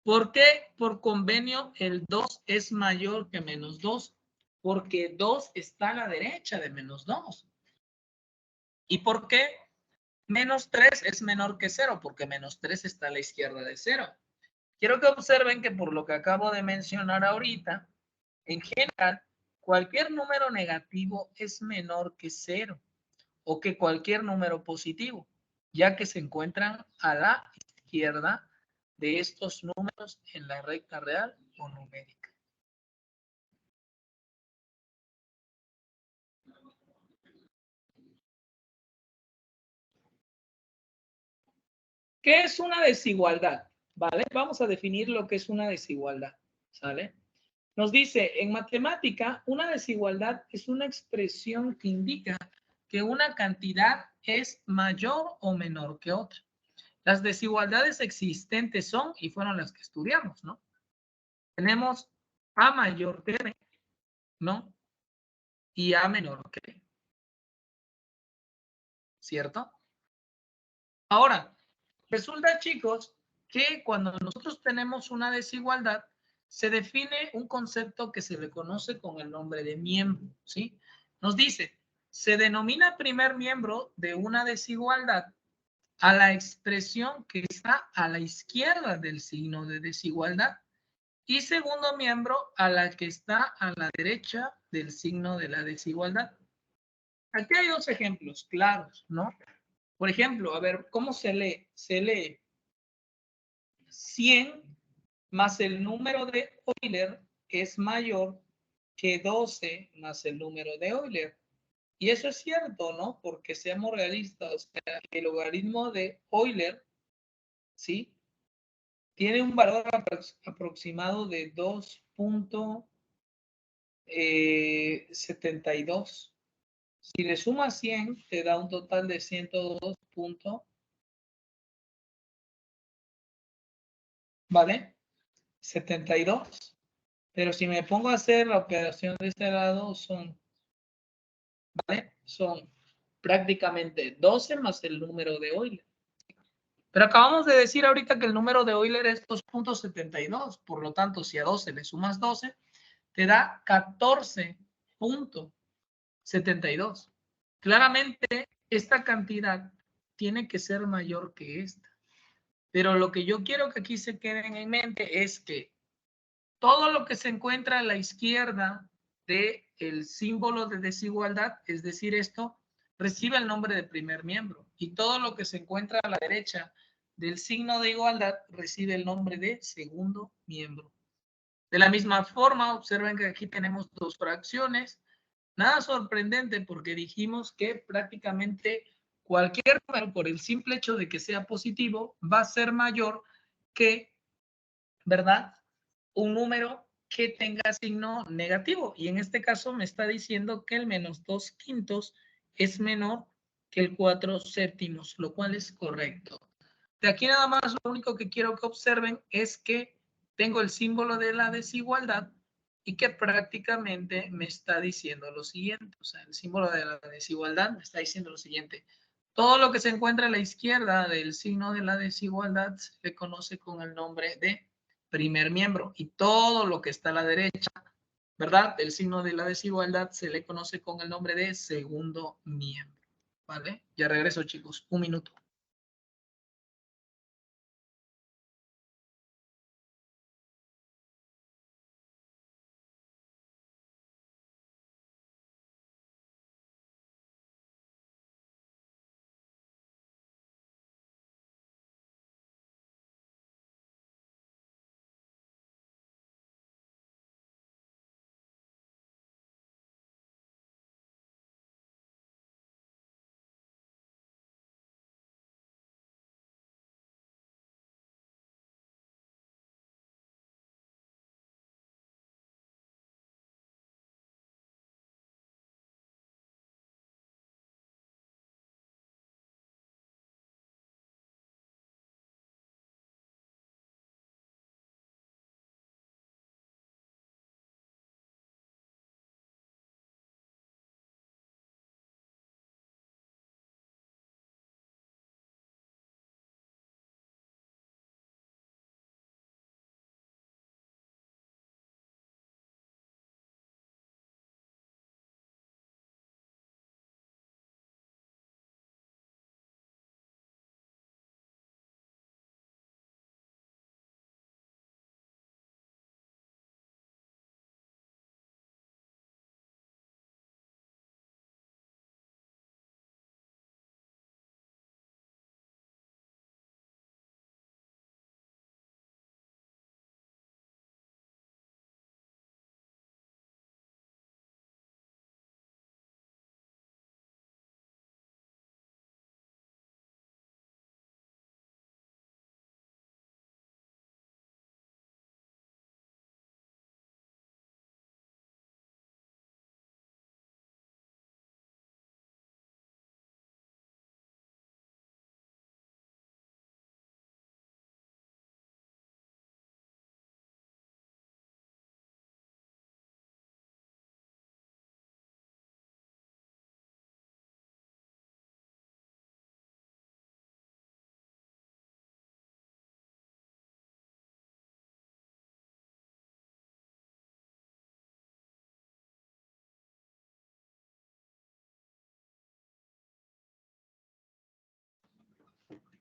¿Por qué por convenio el 2 es mayor que menos 2? Porque 2 está a la derecha de menos 2. ¿Y por qué menos 3 es menor que 0? Porque menos 3 está a la izquierda de 0. Quiero que observen que por lo que acabo de mencionar ahorita, en general, cualquier número negativo es menor que 0 o que cualquier número positivo, ya que se encuentran a la izquierda de estos números en la recta real o numérica. ¿Qué es una desigualdad? ¿Vale? Vamos a definir lo que es una desigualdad. ¿Sale? Nos dice, en matemática, una desigualdad es una expresión que indica que una cantidad es mayor o menor que otra. Las desigualdades existentes son, y fueron las que estudiamos, ¿no? Tenemos A mayor que B, ¿no? Y A menor que B. ¿Cierto? Ahora, resulta, chicos, que cuando nosotros tenemos una desigualdad, se define un concepto que se le conoce con el nombre de miembro, ¿sí? Nos dice, se denomina primer miembro de una desigualdad a la expresión que está a la izquierda del signo de desigualdad y segundo miembro a la que está a la derecha del signo de la desigualdad. Aquí hay dos ejemplos claros, ¿no? Por ejemplo, a ver, ¿cómo se lee? Se lee 100 más el número de Euler es mayor que 12 más el número de Euler. Y eso es cierto, ¿no? Porque seamos realistas, o sea, el logaritmo de Euler, ¿sí? Tiene un valor aproximado de 2.72. Si le sumas 100, te da un total de 102. ¿Vale? 72. Pero si me pongo a hacer la operación de este lado, ¿vale? Son prácticamente 12 más el número de Euler. Pero acabamos de decir ahorita que el número de Euler es 2.72. Por lo tanto, si a 12 le sumas 12, te da 14.72. Claramente, esta cantidad tiene que ser mayor que esta. Pero lo que yo quiero que aquí se queden en mente es que todo lo que se encuentra a la izquierda del símbolo de desigualdad, es decir, esto, recibe el nombre de primer miembro. Y todo lo que se encuentra a la derecha del signo de igualdad recibe el nombre de segundo miembro. De la misma forma, observen que aquí tenemos dos fracciones. Nada sorprendente porque dijimos que prácticamente cualquier número, por el simple hecho de que sea positivo, va a ser mayor que, ¿verdad? Un número que tenga signo negativo. Y en este caso me está diciendo que el menos 2/5 es menor que el 4/7, lo cual es correcto. De aquí nada más lo único que quiero que observen es que tengo el símbolo de la desigualdad y que prácticamente me está diciendo lo siguiente. O sea, el símbolo de la desigualdad me está diciendo lo siguiente. Todo lo que se encuentra a la izquierda del signo de la desigualdad se le conoce con el nombre de primer miembro, y todo lo que está a la derecha, ¿verdad? El signo de la desigualdad se le conoce con el nombre de segundo miembro, ¿vale? Ya regreso, chicos, un minuto.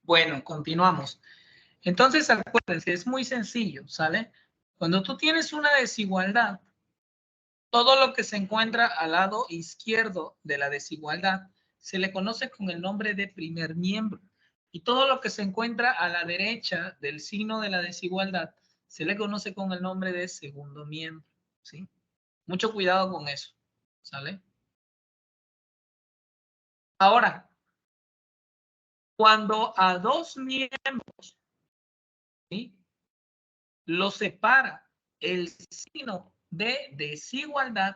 Bueno, continuamos. Entonces, acuérdense, es muy sencillo, ¿sale? Cuando tú tienes una desigualdad, todo lo que se encuentra al lado izquierdo de la desigualdad se le conoce con el nombre de primer miembro. Y todo lo que se encuentra a la derecha del signo de la desigualdad se le conoce con el nombre de segundo miembro, ¿sí? Mucho cuidado con eso, ¿sale? Ahora, cuando a dos miembros, ¿sí?, lo separa el signo de desigualdad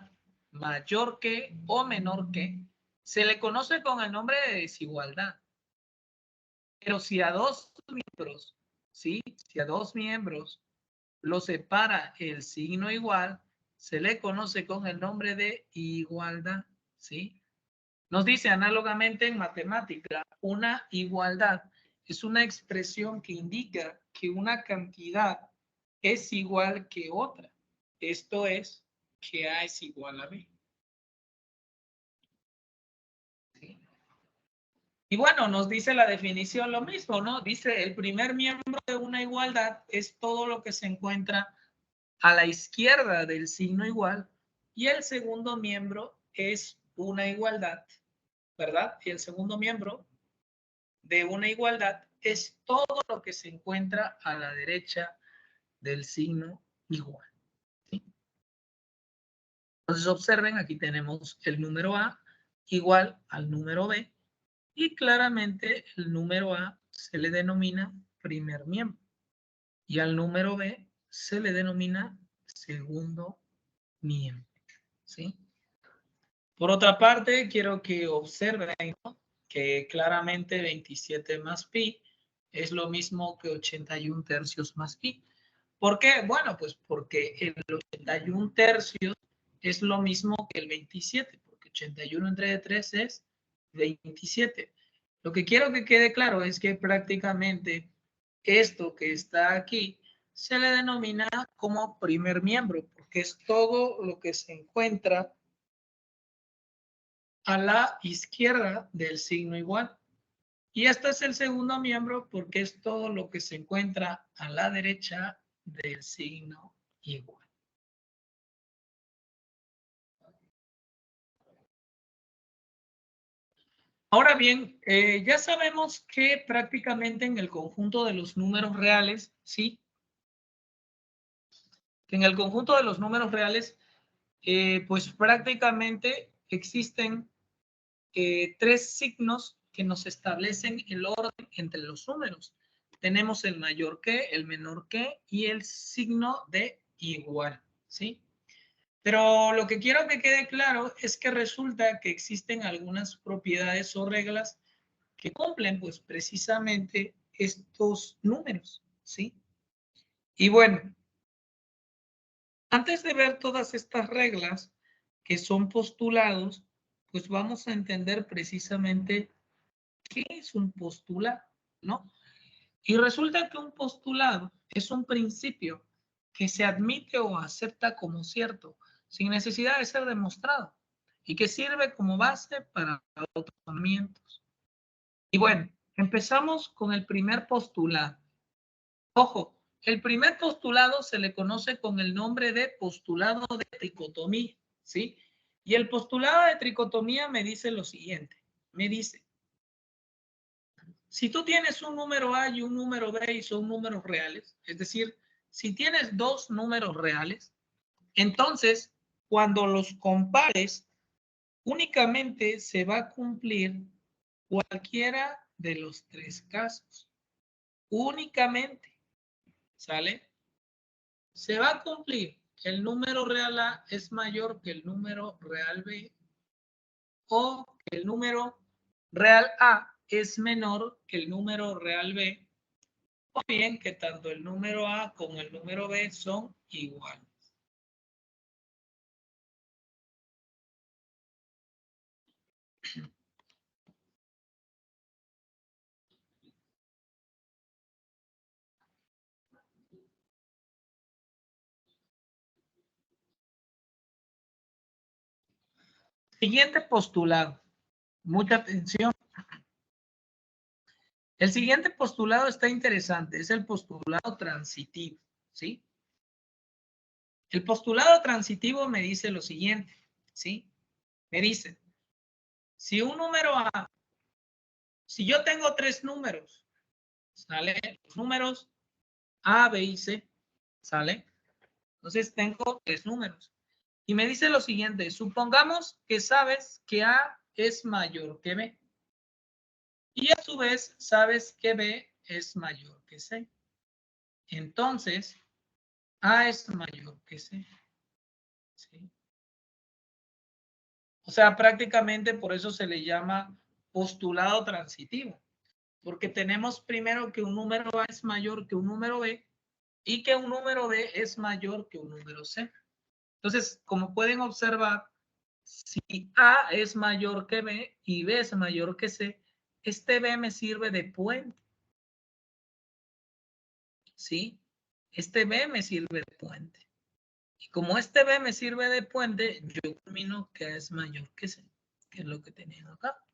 mayor que o menor que, se le conoce con el nombre de desigualdad. Pero si a dos miembros, ¿sí? Si a dos miembros lo separa el signo igual, se le conoce con el nombre de igualdad, ¿sí? Nos dice análogamente en matemática, una igualdad es una expresión que indica que una cantidad es igual que otra. Esto es, que A es igual a B. ¿Sí? Y bueno, nos dice la definición lo mismo, ¿no? Dice, el primer miembro de una igualdad es todo lo que se encuentra a la izquierda del signo igual, y el segundo miembro es una igualdad, ¿verdad? Y el segundo miembro de una igualdad es todo lo que se encuentra a la derecha del signo igual, ¿sí? Entonces observen, aquí tenemos el número A igual al número B, y claramente el número A se le denomina primer miembro. Y al número B se le denomina segundo miembro, ¿sí? Por otra parte, quiero que observen, ¿no?, que claramente 27 más pi es lo mismo que 81 tercios más pi. ¿Por qué? Bueno, pues porque el 81 tercios es lo mismo que el 27, porque 81 entre 3 es 27. Lo que quiero que quede claro es que prácticamente esto que está aquí se le denomina como primer miembro, porque es todo lo que se encuentra a la izquierda del signo igual. Y este es el segundo miembro porque es todo lo que se encuentra a la derecha del signo igual. Ahora bien, ya sabemos que prácticamente en el conjunto de los números reales, ¿sí? Que en el conjunto de los números reales, pues prácticamente existen tres signos que nos establecen el orden entre los números. Tenemos el mayor que, el menor que y el signo de igual, ¿sí? Pero lo que quiero que quede claro es que resulta que existen algunas propiedades o reglas que cumplen pues precisamente estos números, ¿sí? Y bueno, antes de ver todas estas reglas que son postulados, pues vamos a entender precisamente qué es un postulado, ¿no? Y resulta que un postulado es un principio que se admite o acepta como cierto, sin necesidad de ser demostrado, y que sirve como base para otros razonamientos. Y bueno, empezamos con el primer postulado. Ojo, el primer postulado se le conoce con el nombre de postulado de tricotomía, ¿sí? Y el postulado de tricotomía me dice lo siguiente, me dice, si tú tienes un número A y un número B y son números reales, es decir, si tienes dos números reales, entonces cuando los compares, únicamente se va a cumplir cualquiera de los tres casos. Únicamente, ¿sale? Se va a cumplir que el número real A es mayor que el número real B o que el número real A es menor que el número real B, o bien que tanto el número A como el número B son iguales. Siguiente postulado. Mucha atención. El siguiente postulado está interesante. Es el postulado transitivo, ¿sí? El postulado transitivo me dice lo siguiente, ¿sí? Me dice, si un número A, si yo tengo tres números, ¿sale? Los números A, B y C, ¿sale? Entonces tengo tres números. Y me dice lo siguiente, supongamos que sabes que A es mayor que B. Y a su vez sabes que B es mayor que C. Entonces, A es mayor que C. ¿Sí? O sea, prácticamente por eso se le llama postulado transitivo. Porque tenemos primero que un número A es mayor que un número B y que un número B es mayor que un número C. Entonces, como pueden observar, si A es mayor que B y B es mayor que C, este B me sirve de puente, ¿sí? Este B me sirve de puente. Y como este B me sirve de puente, yo determino que A es mayor que C, que es lo que tenemos acá.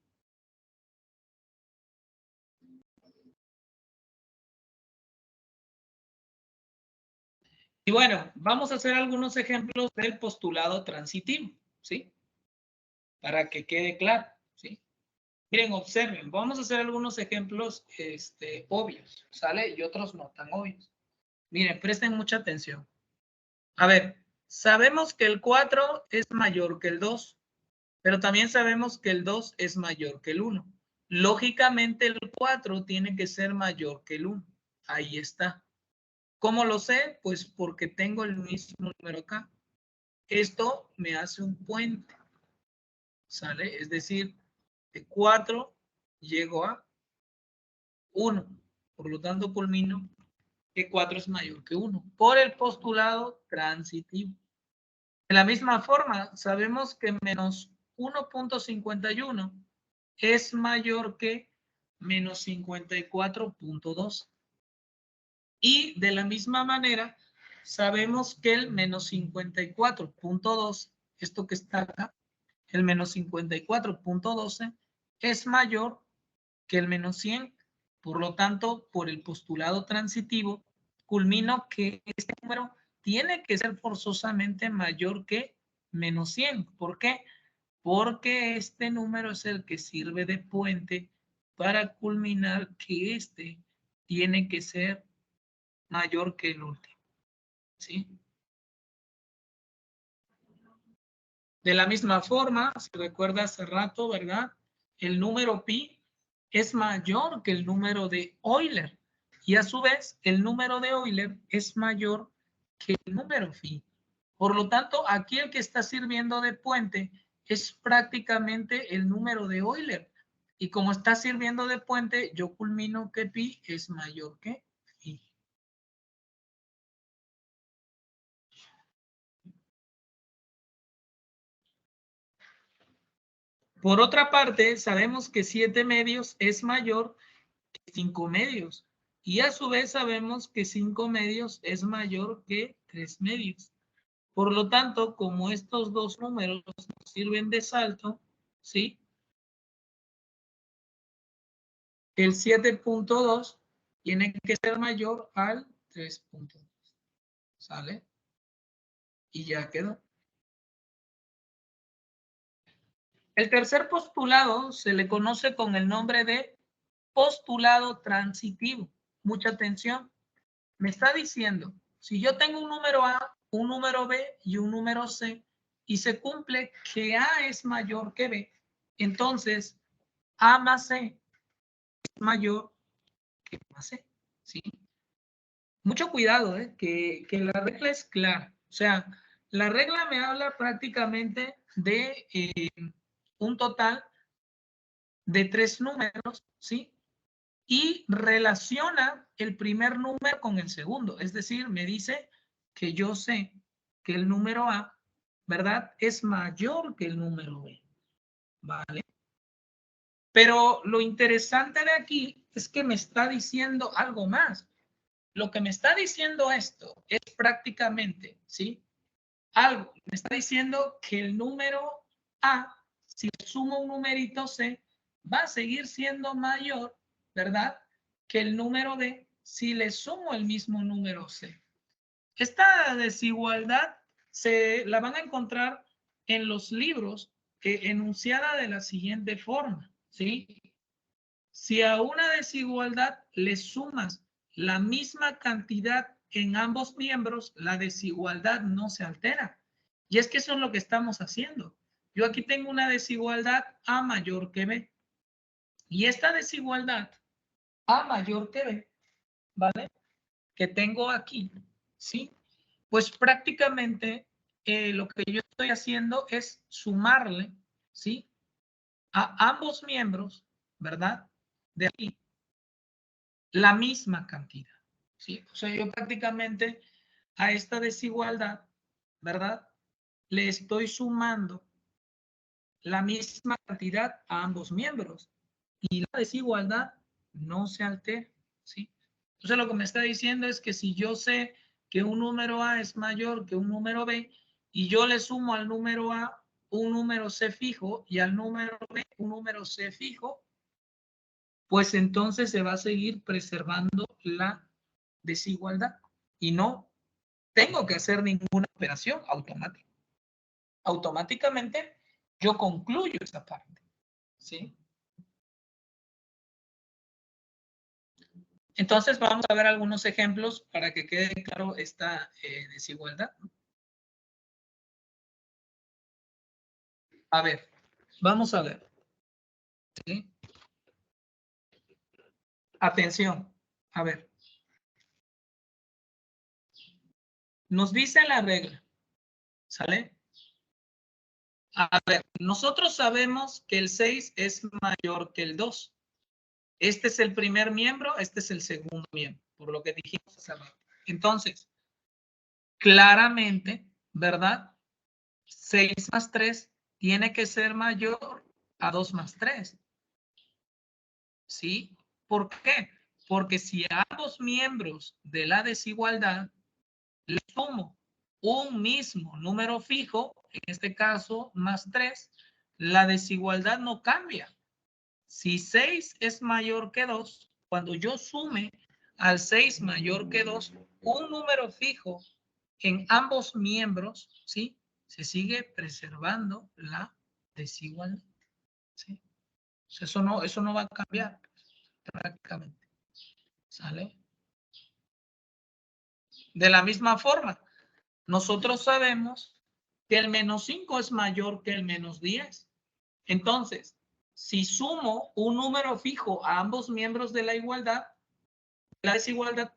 Y bueno, vamos a hacer algunos ejemplos del postulado transitivo, ¿sí? Para que quede claro, ¿sí? Miren, observen, vamos a hacer algunos ejemplos obvios, ¿sale? Y otros no tan obvios. Miren, presten mucha atención. A ver, sabemos que el 4 es mayor que el 2, pero también sabemos que el 2 es mayor que el 1. Lógicamente el 4 tiene que ser mayor que el 1. Ahí está. ¿Cómo lo sé? Pues porque tengo el mismo número acá. Esto me hace un puente, ¿sale? Es decir, de 4 llego a 1. Por lo tanto, culmino que 4 es mayor que 1 por el postulado transitivo. De la misma forma, sabemos que menos 1.51 es mayor que menos 54.2. Y de la misma manera, sabemos que el menos 54.2, esto que está acá, el menos 54.12, es mayor que el menos 100. Por lo tanto, por el postulado transitivo, culmino que este número tiene que ser forzosamente mayor que menos 100. ¿Por qué? Porque este número es el que sirve de puente para culminar que este tiene que ser mayor que el último, ¿sí? De la misma forma, si recuerda hace rato, ¿verdad? El número pi es mayor que el número de Euler y a su vez el número de Euler es mayor que el número phi. Por lo tanto, aquí el que está sirviendo de puente es prácticamente el número de Euler. Y como está sirviendo de puente, yo culmino que pi es mayor que phi. Por otra parte, sabemos que 7 medios es mayor que 5 medios. Y a su vez sabemos que 5 medios es mayor que 3 medios. Por lo tanto, como estos dos números nos sirven de salto, ¿sí? El 7.2 tiene que ser mayor al 3.2. ¿Sale? Y ya quedó. El tercer postulado se le conoce con el nombre de postulado transitivo. Mucha atención. Me está diciendo, si yo tengo un número A, un número B y un número C, y se cumple que A es mayor que B, entonces A más C es mayor que B más C, ¿sí? Mucho cuidado, que la regla es clara. O sea, la regla me habla prácticamente de un total de 3 números, ¿sí? Y relaciona el primer número con el segundo. Es decir, me dice que yo sé que el número A, ¿verdad? Es mayor que el número B, ¿vale? Pero lo interesante de aquí es que me está diciendo algo más. Lo que me está diciendo esto es prácticamente, ¿sí? Algo. Me está diciendo que el número A, si sumo un numerito C, va a seguir siendo mayor, ¿verdad? Que el número B si le sumo el mismo número C. Esta desigualdad se la van a encontrar en los libros enunciada de la siguiente forma, ¿sí? Si a una desigualdad le sumas la misma cantidad en ambos miembros, la desigualdad no se altera. Y es que eso es lo que estamos haciendo. Yo aquí tengo una desigualdad A mayor que B. Y esta desigualdad A mayor que B, ¿vale? Que tengo aquí, ¿sí? Pues prácticamente lo que yo estoy haciendo es sumarle, ¿sí? A ambos miembros, ¿verdad? De aquí, la misma cantidad, ¿sí? O sea, yo prácticamente a esta desigualdad, ¿verdad? Le estoy sumando la misma cantidad a ambos miembros y la desigualdad no se altera, ¿sí? Entonces lo que me está diciendo es que si yo sé que un número A es mayor que un número B y yo le sumo al número A un número C fijo y al número B un número C fijo, pues entonces se va a seguir preservando la desigualdad y no tengo que hacer ninguna operación automática. Automáticamente yo concluyo esa parte, ¿sí? Entonces vamos a ver algunos ejemplos para que quede claro esta desigualdad. A ver, vamos a ver, ¿sí? Atención, a ver. Nos dice la regla, ¿sale? A ver, nosotros sabemos que el 6 es mayor que el 2. Este es el primer miembro, este es el segundo miembro, por lo que dijimos hace rato. Entonces, claramente, ¿verdad? 6 más 3 tiene que ser mayor a 2 más 3. ¿Sí? ¿Por qué? Porque si a ambos miembros de la desigualdad le sumo un mismo número fijo, en este caso más 3, la desigualdad no cambia. Si 6 es mayor que 2, cuando yo sume al 6 mayor que 2, un número fijo en ambos miembros, ¿sí? Se sigue preservando la desigualdad, ¿sí? Eso no va a cambiar prácticamente, ¿sale? De la misma forma, nosotros sabemos que el menos 5 es mayor que el menos 10. Entonces, si sumo un número fijo a ambos miembros de la igualdad, la desigualdad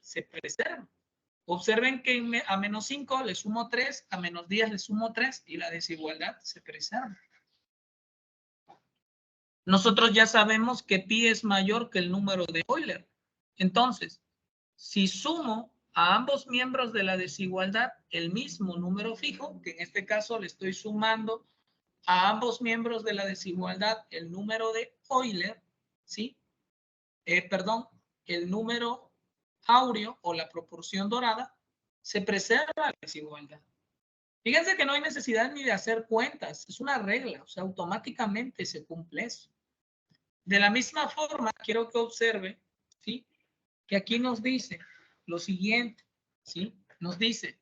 se preserva. Observen que a menos 5 le sumo 3, a menos 10 le sumo 3 y la desigualdad se preserva. Nosotros ya sabemos que pi es mayor que el número de Euler. Entonces, si sumo a ambos miembros de la desigualdad el mismo número fijo, que en este caso le estoy sumando a ambos miembros de la desigualdad el número de Euler, ¿sí? Perdón, el número áureo o la proporción dorada, se preserva la desigualdad. Fíjense que no hay necesidad ni de hacer cuentas, es una regla, o sea, automáticamente se cumple eso. De la misma forma, quiero que observe, ¿sí? Que aquí nos dice lo siguiente, ¿sí? Nos dice,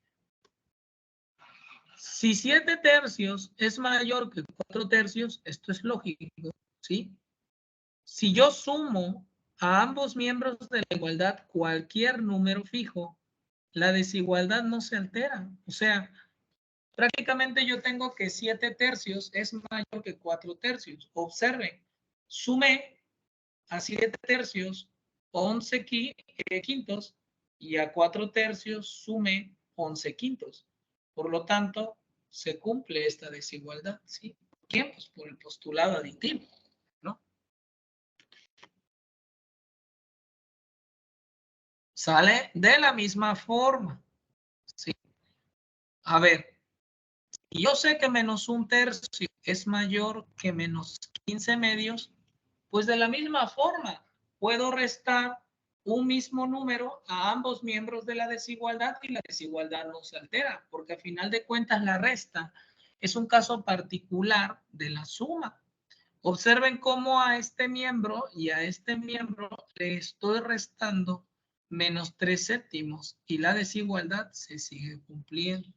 si 7 tercios es mayor que 4 tercios, esto es lógico, ¿sí? Si yo sumo a ambos miembros de la igualdad cualquier número fijo, la desigualdad no se altera. O sea, prácticamente yo tengo que 7 tercios es mayor que 4 tercios. Observen, sumé a 7 tercios 11 quintos y a 4 tercios sumé 11 quintos. Por lo tanto, se cumple esta desigualdad, ¿sí? ¿Por qué? Pues por el postulado aditivo, ¿no? Sale de la misma forma, ¿sí? A ver, yo sé que menos un tercio es mayor que menos 15 medios, pues de la misma forma puedo restar un mismo número a ambos miembros de la desigualdad y la desigualdad no se altera, porque a final de cuentas la resta es un caso particular de la suma. Observen cómo a este miembro y a este miembro le estoy restando menos 3 séptimos y la desigualdad se sigue cumpliendo.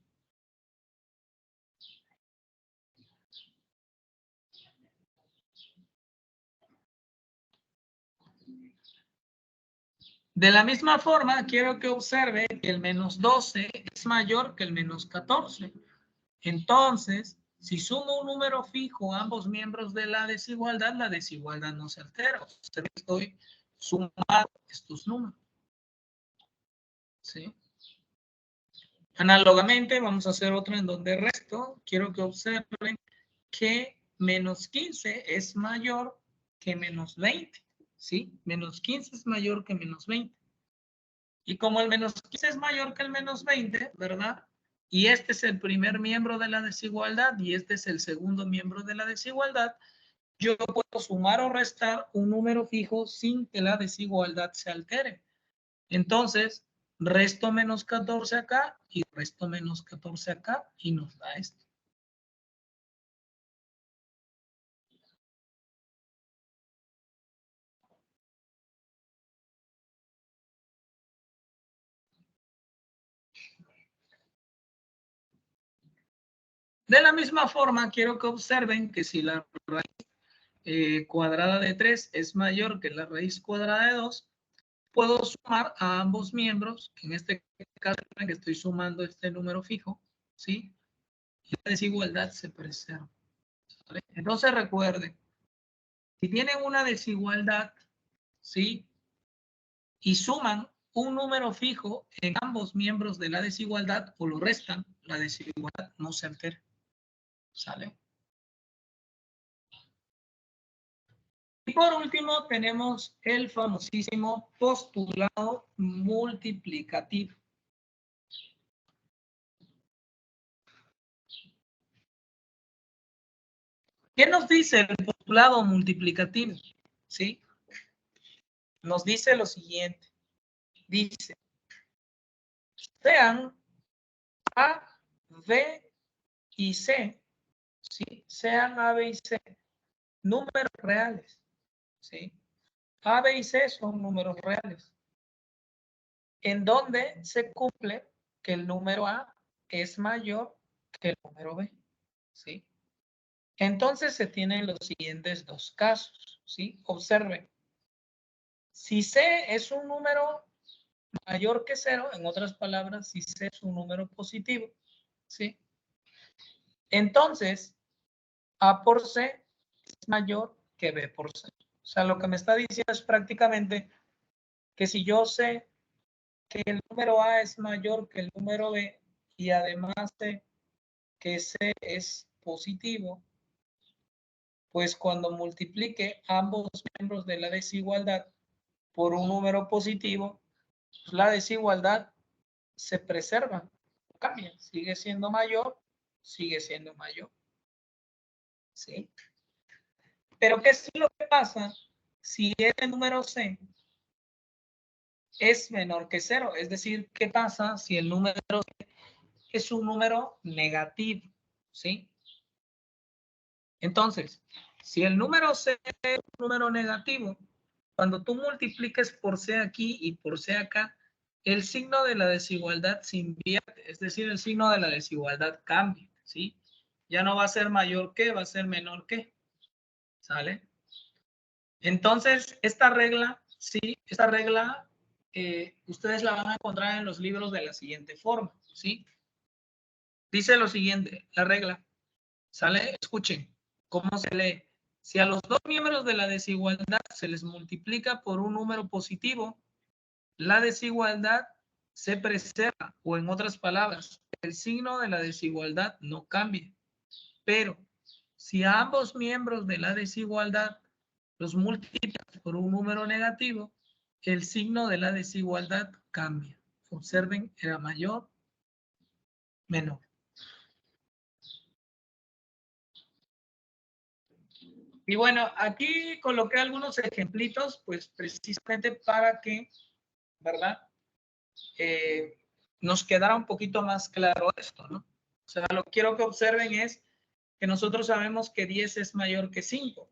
De la misma forma, quiero que observe que el menos 12 es mayor que el menos 14. Entonces, si sumo un número fijo a ambos miembros de la desigualdad no se altera. Estoy sumando estos números, ¿sí? Análogamente, vamos a hacer otro en donde resto. Quiero que observen que menos 15 es mayor que menos 20, ¿sí? Menos 15 es mayor que menos 20. Y como el menos 15 es mayor que el menos 20, ¿verdad? Y este es el primer miembro de la desigualdad y este es el segundo miembro de la desigualdad, yo puedo sumar o restar un número fijo sin que la desigualdad se altere. Entonces, resto menos 14 acá y resto menos 14 acá y nos da esto. De la misma forma, quiero que observen que si la raíz cuadrada de 3 es mayor que la raíz cuadrada de 2, puedo sumar a ambos miembros, en este caso que estoy sumando este número fijo, ¿sí? Y la desigualdad se preserva, ¿vale? Entonces recuerden, si tienen una desigualdad, ¿sí? Y suman un número fijo en ambos miembros de la desigualdad o lo restan, la desigualdad no se altera. ¿Sale? Y por último tenemos el famosísimo postulado multiplicativo. ¿Qué nos dice el postulado multiplicativo? ¿Sí? Nos dice lo siguiente. Dice, sean A, B y C, ¿sí? Sean A, B y C números reales, ¿sí? A, B y C son números reales, en donde se cumple que el número A es mayor que el número B, ¿sí? Entonces se tienen los siguientes dos casos, ¿sí? Observen. Si C es un número mayor que 0, en otras palabras, si C es un número positivo, ¿sí? Entonces, A por C es mayor que B por C. O sea, lo que me está diciendo es prácticamente que si yo sé que el número A es mayor que el número B y además sé que C es positivo, pues cuando multiplique ambos miembros de la desigualdad por un número positivo, pues la desigualdad se preserva, no cambia, sigue siendo mayor, ¿sí? Pero ¿qué es lo que pasa si el número C es menor que 0? Es decir, ¿qué pasa si el número C es un número negativo? ¿Sí? Entonces, si el número C es un número negativo, cuando tú multipliques por C aquí y por C acá, el signo de la desigualdad se invierte, es decir, el signo de la desigualdad cambia, ¿sí? Ya no va a ser mayor que, va a ser menor que, ¿sale? Entonces, esta regla, sí, esta regla ustedes la van a encontrar en los libros de la siguiente forma, ¿sí? Dice lo siguiente, la regla, ¿sale? Escuchen cómo se lee. Si a los dos miembros de la desigualdad se les multiplica por un número positivo, la desigualdad se preserva, o en otras palabras, el signo de la desigualdad no cambia. Pero si a ambos miembros de la desigualdad los multiplicas por un número negativo, el signo de la desigualdad cambia. Observen, era mayor, menor. Y bueno, aquí coloqué algunos ejemplitos, pues precisamente para que, ¿verdad? Nos quedara un poquito más claro esto, ¿no? O sea, lo que quiero que observen es que nosotros sabemos que 10 es mayor que 5.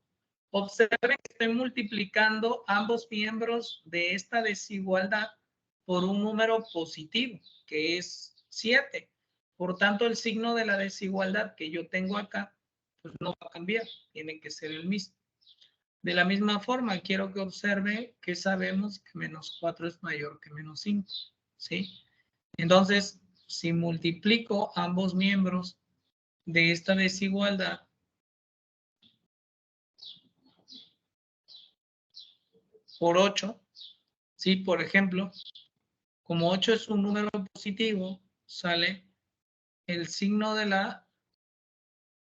Observen que estoy multiplicando ambos miembros de esta desigualdad por un número positivo, que es 7. Por tanto, el signo de la desigualdad que yo tengo acá, pues no va a cambiar, tiene que ser el mismo. De la misma forma, quiero que observe que sabemos que menos 4 es mayor que menos 5, ¿sí? Entonces, si multiplico ambos miembros de esta desigualdad por 8, ¿sí? Por ejemplo, como 8 es un número positivo, sale el signo de la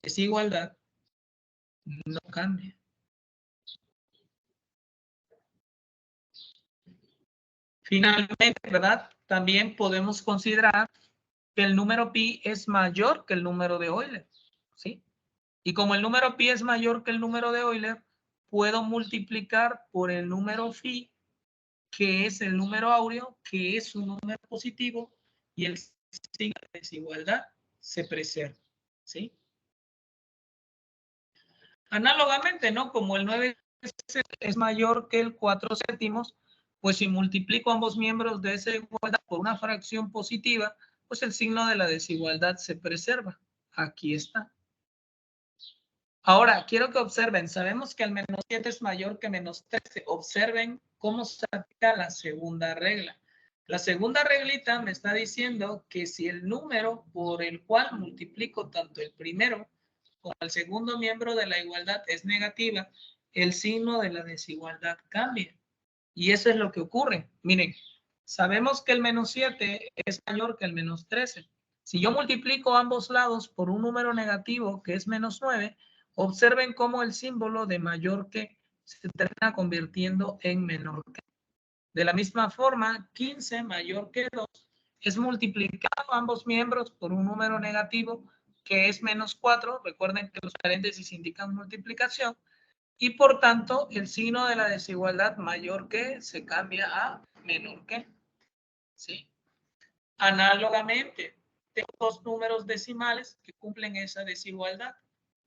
desigualdad, no cambia. Finalmente, ¿verdad? También podemos considerar que el número pi es mayor que el número de Euler, ¿sí? Y como el número pi es mayor que el número de Euler, puedo multiplicar por el número phi, que es el número áureo, que es un número positivo, y el signo de desigualdad se preserva, ¿sí? Análogamente, ¿no? Como el 9 es mayor que el 4 séptimos, pues si multiplico ambos miembros de esa igualdad por una fracción positiva, pues el signo de la desigualdad se preserva. Aquí está. Ahora, quiero que observen, sabemos que el menos 7 es mayor que menos 13. Observen cómo se aplica la segunda regla. La segunda reglita me está diciendo que si el número por el cual multiplico tanto el primero como el segundo miembro de la igualdad es negativa, el signo de la desigualdad cambia. Y eso es lo que ocurre. Miren, Sabemos que el menos 7 es mayor que el menos 13. Si yo multiplico ambos lados por un número negativo que es menos 9, observen cómo el símbolo de mayor que se termina convirtiendo en menor que. De la misma forma, 15 mayor que 2 es multiplicado ambos miembros por un número negativo que es menos 4. Recuerden que los paréntesis indican multiplicación. Y por tanto, el signo de la desigualdad mayor que se cambia a menor que. ¿Sí? Análogamente, tengo dos números decimales que cumplen esa desigualdad.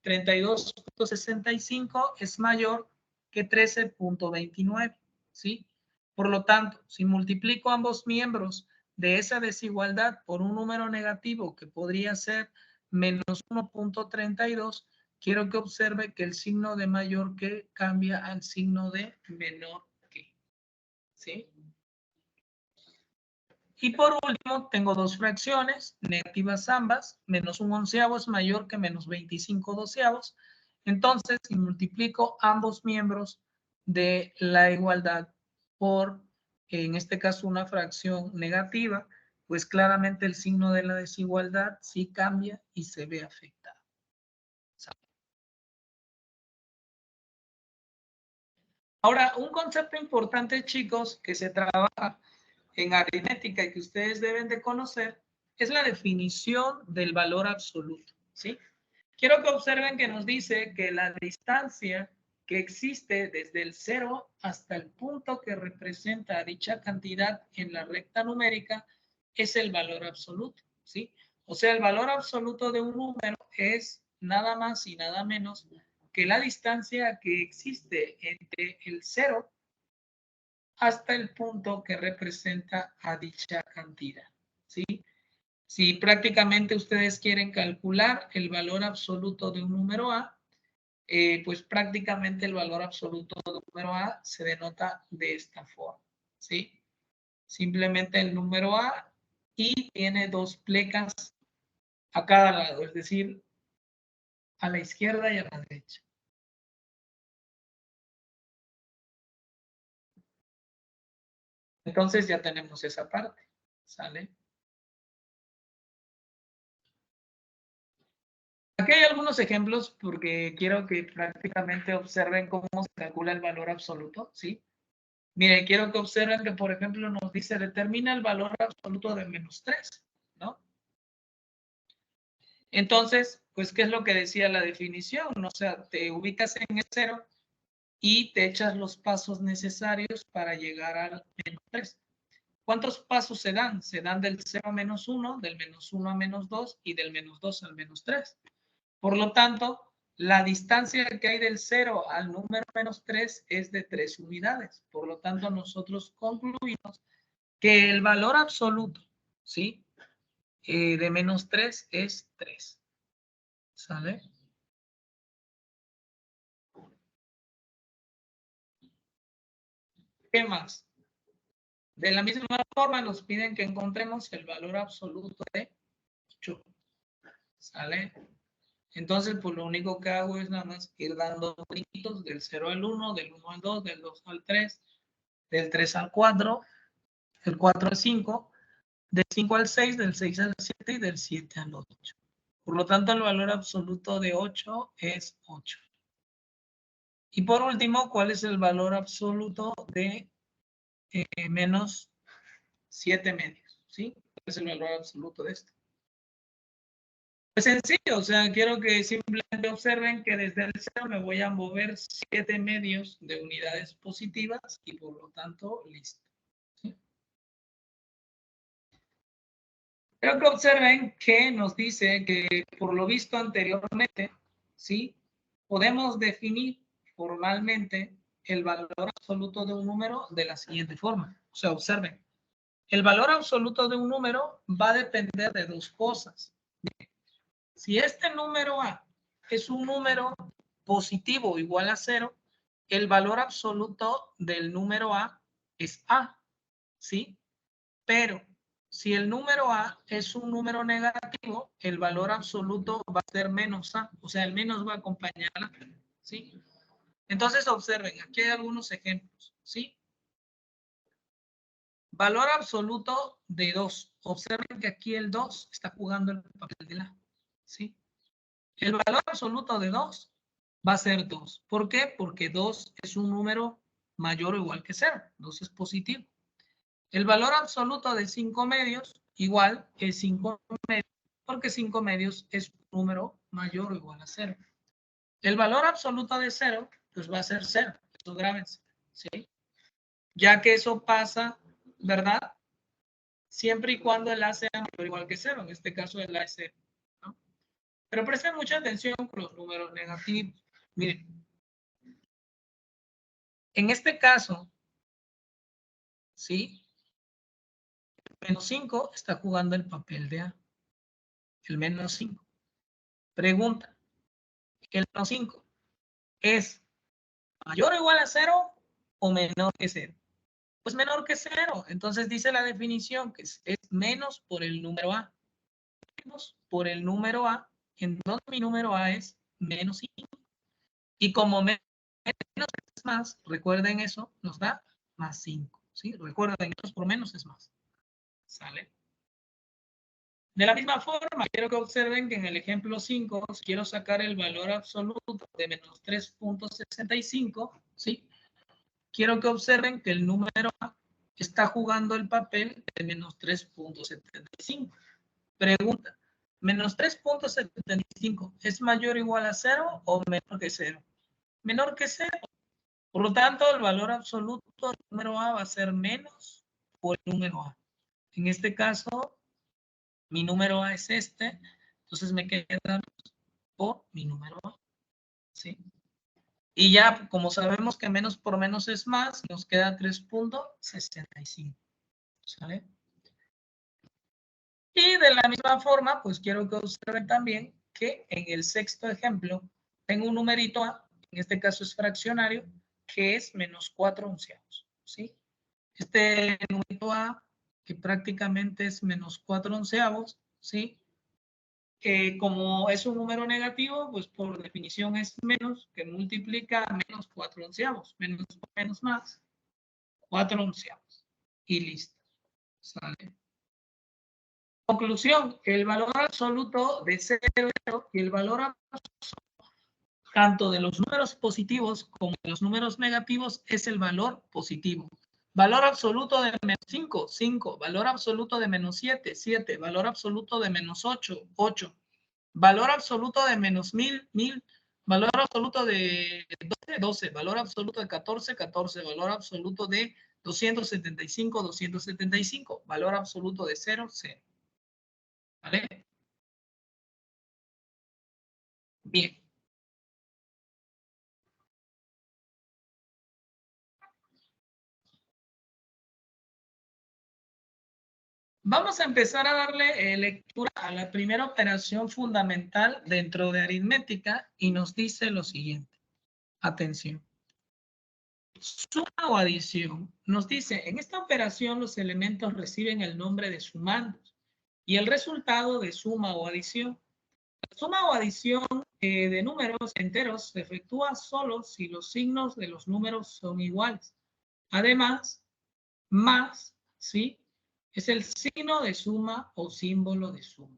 32.65 es mayor que 13.29. ¿Sí? Por lo tanto, si multiplico ambos miembros de esa desigualdad por un número negativo que podría ser menos 1.32, quiero que observe que el signo de mayor que cambia al signo de menor que. ¿Sí? Y por último, tengo dos fracciones negativas ambas. Menos 1/11 es mayor que menos 25/12. Entonces, si multiplico ambos miembros de la igualdad por, en este caso, una fracción negativa, pues claramente el signo de la desigualdad sí cambia y se ve afectado. Ahora, un concepto importante, chicos, que se trabaja en aritmética y que ustedes deben de conocer es la definición del valor absoluto, ¿sí? Quiero que observen que nos dice que la distancia que existe desde el 0 hasta el punto que representa dicha cantidad en la recta numérica es el valor absoluto, ¿sí? O sea, el valor absoluto de un número es nada más y nada menos que la distancia que existe entre el 0 hasta el punto que representa a dicha cantidad, ¿sí? Si prácticamente ustedes quieren calcular el valor absoluto de un número A, pues prácticamente el valor absoluto de un número A se denota de esta forma, ¿sí? Simplemente el número A y tiene dos plecas a cada lado, es decir, a la izquierda y a la derecha. Entonces ya tenemos esa parte, ¿sale? Aquí hay algunos ejemplos porque quiero que prácticamente observen cómo se calcula el valor absoluto, ¿sí? Miren, quiero que observen que, por ejemplo, nos dice determina el valor absoluto de menos 3, ¿no? Entonces, pues, ¿qué es lo que decía la definición? O sea, te ubicas en el 0 y te echas los pasos necesarios para llegar al menos 3. ¿Cuántos pasos se dan? Se dan del 0 a menos 1, del menos 1 a menos 2 y del menos 2 al menos 3. Por lo tanto, la distancia que hay del 0 al número menos 3 es de 3 unidades. Por lo tanto, nosotros concluimos que el valor absoluto, ¿sí? De menos 3 es 3. ¿Sale? ¿Qué más? De la misma forma nos piden que encontremos el valor absoluto de 8. ¿Sale? Entonces, pues lo único que hago es nada más ir dando numeritos del 0 al 1, del 1 al 2, del 2 al 3, del 3 al 4, del 4 al 5, del 5 al 6, del 6 al 7 y del 7 al 8. Por lo tanto, el valor absoluto de 8 es 8. Y por último, ¿cuál es el valor absoluto de menos 7 medios? ¿Sí? ¿Cuál es el valor absoluto de esto? Pues sencillo, o sea, quiero que simplemente observen que desde el 0 me voy a mover 7 medios de unidades positivas y por lo tanto, listo. ¿Sí? Quiero que observen que nos dice que por lo visto anteriormente, ¿sí? Podemos definir formalmente el valor absoluto de un número de la siguiente forma. O sea, observen, el valor absoluto de un número va a depender de dos cosas. Si este número A es un número positivo o igual a 0, el valor absoluto del número A es A, ¿sí? Pero si el número A es un número negativo, el valor absoluto va a ser menos A, o sea, el menos va a acompañar a, ¿sí? Entonces observen, aquí hay algunos ejemplos, ¿sí? Valor absoluto de 2. Observen que aquí el 2 está jugando el papel de la, ¿sí? El valor absoluto de 2 va a ser 2. ¿Por qué? Porque 2 es un número mayor o igual que 0. 2 es positivo. El valor absoluto de 5 medios igual que 5 medios, porque 5 medios es un número mayor o igual a 0. El valor absoluto de 0, pues va a ser 0. Eso grábense, ¿sí? Ya que eso pasa, ¿verdad? Siempre y cuando el A sea mayor o igual que 0. En este caso el A es 0, ¿no? Pero presten mucha atención con los números negativos. Miren, en este caso, ¿sí? El menos 5 está jugando el papel de A. El menos 5. Pregunta, ¿el menos 5 es mayor o igual a 0 o menor que 0? Pues menor que 0. Entonces dice la definición que es menos por el número A. Menos por el número A, en donde mi número A es menos 5. Y como menos es más, recuerden eso, nos da más 5. ¿Sí? Recuerden, menos por menos es más. ¿Sale? De la misma forma, quiero que observen que en el ejemplo 5, si quiero sacar el valor absoluto de menos 3.65, ¿sí? Quiero que observen que el número A está jugando el papel de menos 3.75. Pregunta, ¿menos 3.75 es mayor o igual a 0 o menor que 0? Menor que 0. Por lo tanto, el valor absoluto del número A va a ser menos por el número A. En este caso, mi número A es este, entonces me queda por mi número A, ¿sí? Y ya, como sabemos que menos por menos es más, nos queda 3.65, ¿sale? Y de la misma forma, pues quiero que observen también que en el sexto ejemplo tengo un numerito A, en este caso es fraccionario, que es menos 4 onceavos, ¿sí? Este numerito A, que prácticamente es menos 4 onceavos, ¿sí? Como es un número negativo, pues por definición es menos, que multiplica menos 4 onceavos, menos más, 4 onceavos. Y listo. ¿Sale? Conclusión, el valor absoluto de 0 y el valor absoluto tanto de los números positivos como de los números negativos es el valor positivo. Valor absoluto de menos 5, 5. Valor absoluto de menos 7, 7. Valor absoluto de menos 8, 8. Valor absoluto de menos 1000, 1000. Valor absoluto de 12, 12. Valor absoluto de 14, 14. Valor absoluto de 275, 275. Valor absoluto de 0, 0. ¿Vale? Bien. Vamos a empezar a darle lectura a la primera operación fundamental dentro de aritmética y nos dice lo siguiente. Atención. Suma o adición. Nos dice, en esta operación los elementos reciben el nombre de sumandos y el resultado de suma o adición. La suma o adición de números enteros se efectúa solo si los signos de los números son iguales. Además, más, ¿sí? Es el signo de suma o símbolo de suma.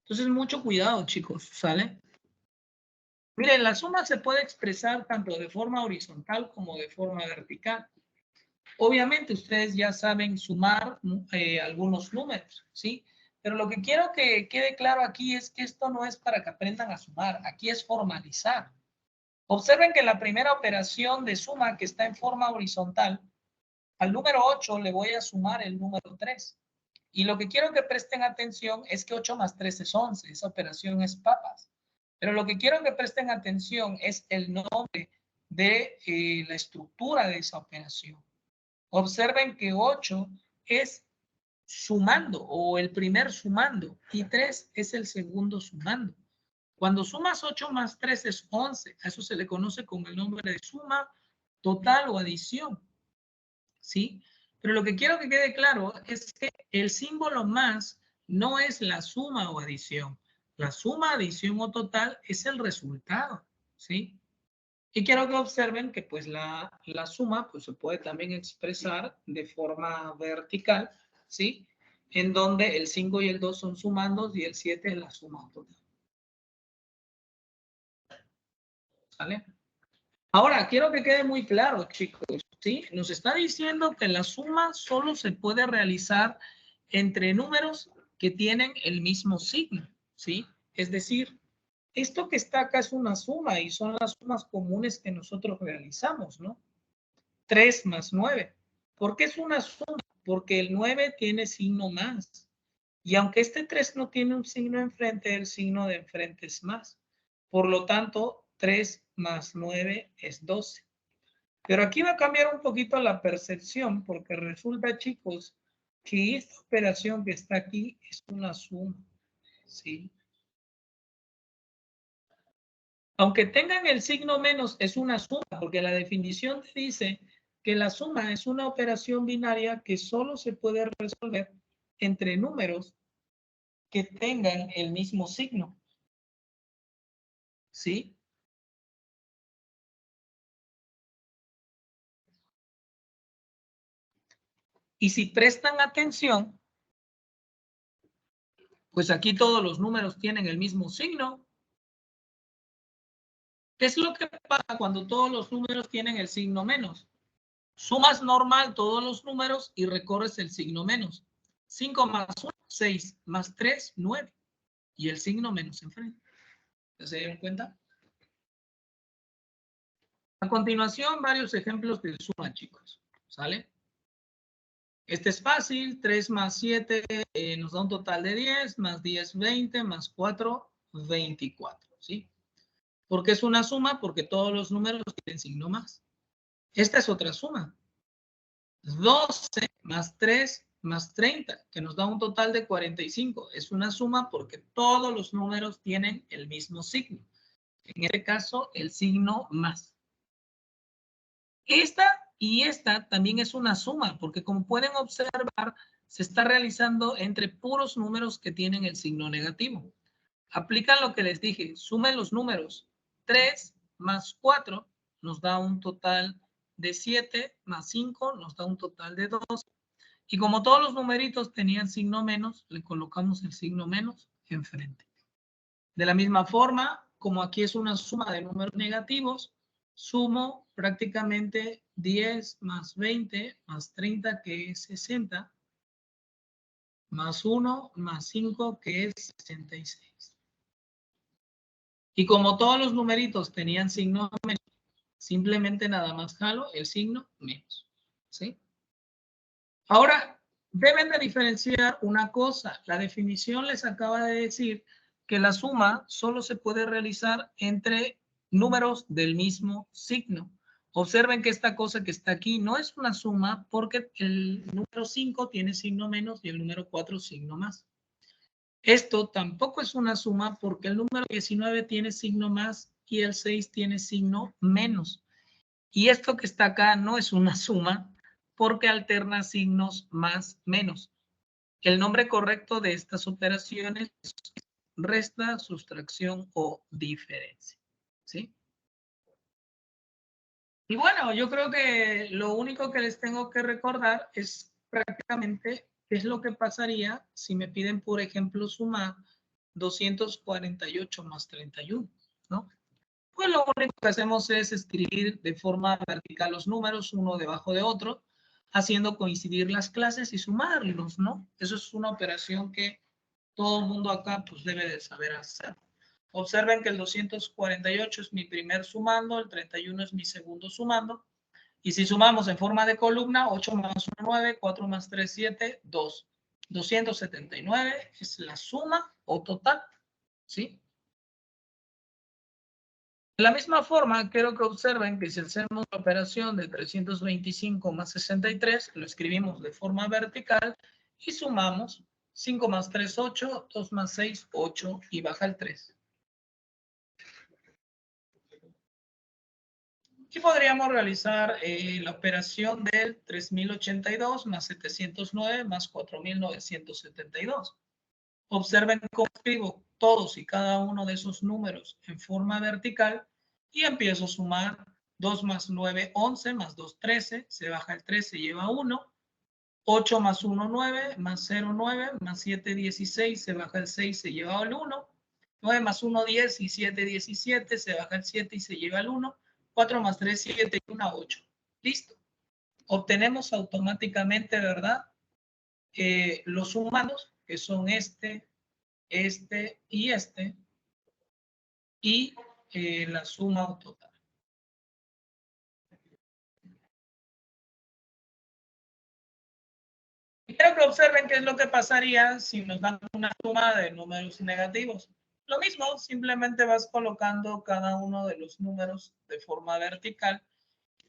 Entonces, mucho cuidado, chicos, ¿sale? Miren, la suma se puede expresar tanto de forma horizontal como de forma vertical. Obviamente, ustedes ya saben sumar algunos números, ¿sí? Pero lo que quiero que quede claro aquí es que esto no es para que aprendan a sumar, aquí es formalizar. Observen que la primera operación de suma que está en forma horizontal, al número 8 le voy a sumar el número 3. Y lo que quiero que presten atención es que 8 más 3 es 11. Esa operación es papas. Pero lo que quiero que presten atención es el nombre de la estructura de esa operación. Observen que 8 es sumando o el primer sumando y 3 es el segundo sumando. Cuando sumas 8 más 3 es 11. A eso se le conoce con el nombre de suma total o adición. ¿Sí? Pero lo que quiero que quede claro es que el símbolo más no es la suma o adición. La suma, adición o total es el resultado, ¿sí? Y quiero que observen que pues la suma pues se puede también expresar de forma vertical, ¿sí? En donde el 5 y el 2 son sumandos y el 7 es la suma total. ¿Sale? Ahora, quiero que quede muy claro, chicos, ¿sí? Nos está diciendo que la suma solo se puede realizar entre números que tienen el mismo signo, ¿sí? Es decir, esto que está acá es una suma y son las sumas comunes que nosotros realizamos, ¿no? 3 más 9. ¿Por qué es una suma? Porque el 9 tiene signo más. Y aunque este 3 no tiene un signo enfrente, el signo de enfrente es más. Por lo tanto, 3 más 9 es 12. Pero aquí va a cambiar un poquito la percepción porque resulta, chicos, que esta operación que está aquí es una suma, ¿sí? Aunque tengan el signo menos, es una suma, porque la definición te dice que la suma es una operación binaria que solo se puede resolver entre números que tengan el mismo signo, ¿sí? Y si prestan atención, pues aquí todos los números tienen el mismo signo. ¿Qué es lo que pasa cuando todos los números tienen el signo menos? Sumas normal todos los números y recorres el signo menos. 5 más 1, 6, más 3, 9. Y el signo menos enfrente. ¿Se dieron cuenta? A continuación, varios ejemplos de suma, chicos. ¿Sale? Este es fácil. 3 más 7 nos da un total de 10, más 10, 20, más 4, 24. ¿Sí? ¿Por qué es una suma? Porque todos los números tienen signo más. Esta es otra suma. 12 más 3 más 30, que nos da un total de 45. Es una suma porque todos los números tienen el mismo signo. En este caso, el signo más. Esta y esta también es una suma, porque como pueden observar, se está realizando entre puros números que tienen el signo negativo. Aplican lo que les dije, sumen los números. 3 más 4 nos da un total de 7, más 5 nos da un total de 2. Y como todos los numeritos tenían signo menos, le colocamos el signo menos enfrente. De la misma forma, como aquí es una suma de números negativos, sumo prácticamente 10 más 20 más 30, que es 60, más 1 más 5, que es 66. Y como todos los numeritos tenían signo menos, simplemente nada más jalo el signo menos. ¿Sí? Ahora, deben de diferenciar una cosa. La definición les acaba de decir que la suma solo se puede realizar entre números del mismo signo. Observen que esta cosa que está aquí no es una suma porque el número 5 tiene signo menos y el número 4 signo más. Esto tampoco es una suma porque el número 19 tiene signo más y el 6 tiene signo menos. Y esto que está acá no es una suma porque alterna signos más menos. El nombre correcto de estas operaciones es resta, sustracción o diferencia. ¿Sí? Y bueno, yo creo que lo único que les tengo que recordar es prácticamente qué es lo que pasaría si me piden, por ejemplo, sumar 248 más 31, ¿no? Pues lo único que hacemos es escribir de forma vertical los números uno debajo de otro, haciendo coincidir las clases y sumarlos, ¿no? Eso es una operación que todo el mundo acá pues debe de saber hacer. Observen que el 248 es mi primer sumando, el 31 es mi segundo sumando, y si sumamos en forma de columna, 8 más 1, 9, 4 más 3, 7, 2. 279 es la suma o total, ¿sí? De la misma forma, quiero que observen que si hacemos la operación de 325 más 63, lo escribimos de forma vertical y sumamos 5 más 3, 8, 2 más 6, 8 y baja el 3. Y podríamos realizar la operación del 3082 más 709 más 4972. Observen cómo escribo todos y cada uno de esos números en forma vertical y empiezo a sumar. 2 más 9, 11, más 2, 13, se baja el 3, se lleva 1. 8 más 1, 9, más 0, 9, más 7, 16, se baja el 6, se lleva el 1. 9 más 1, 10 y 7, 17, se baja el 7 y se lleva el 1. 4 más 3, 7 y 1, 8. Listo. Obtenemos automáticamente, ¿verdad? Los sumados, que son este y y la suma total. Quiero que observen qué es lo que pasaría si nos dan una suma de números negativos. Lo mismo, simplemente vas colocando cada uno de los números de forma vertical.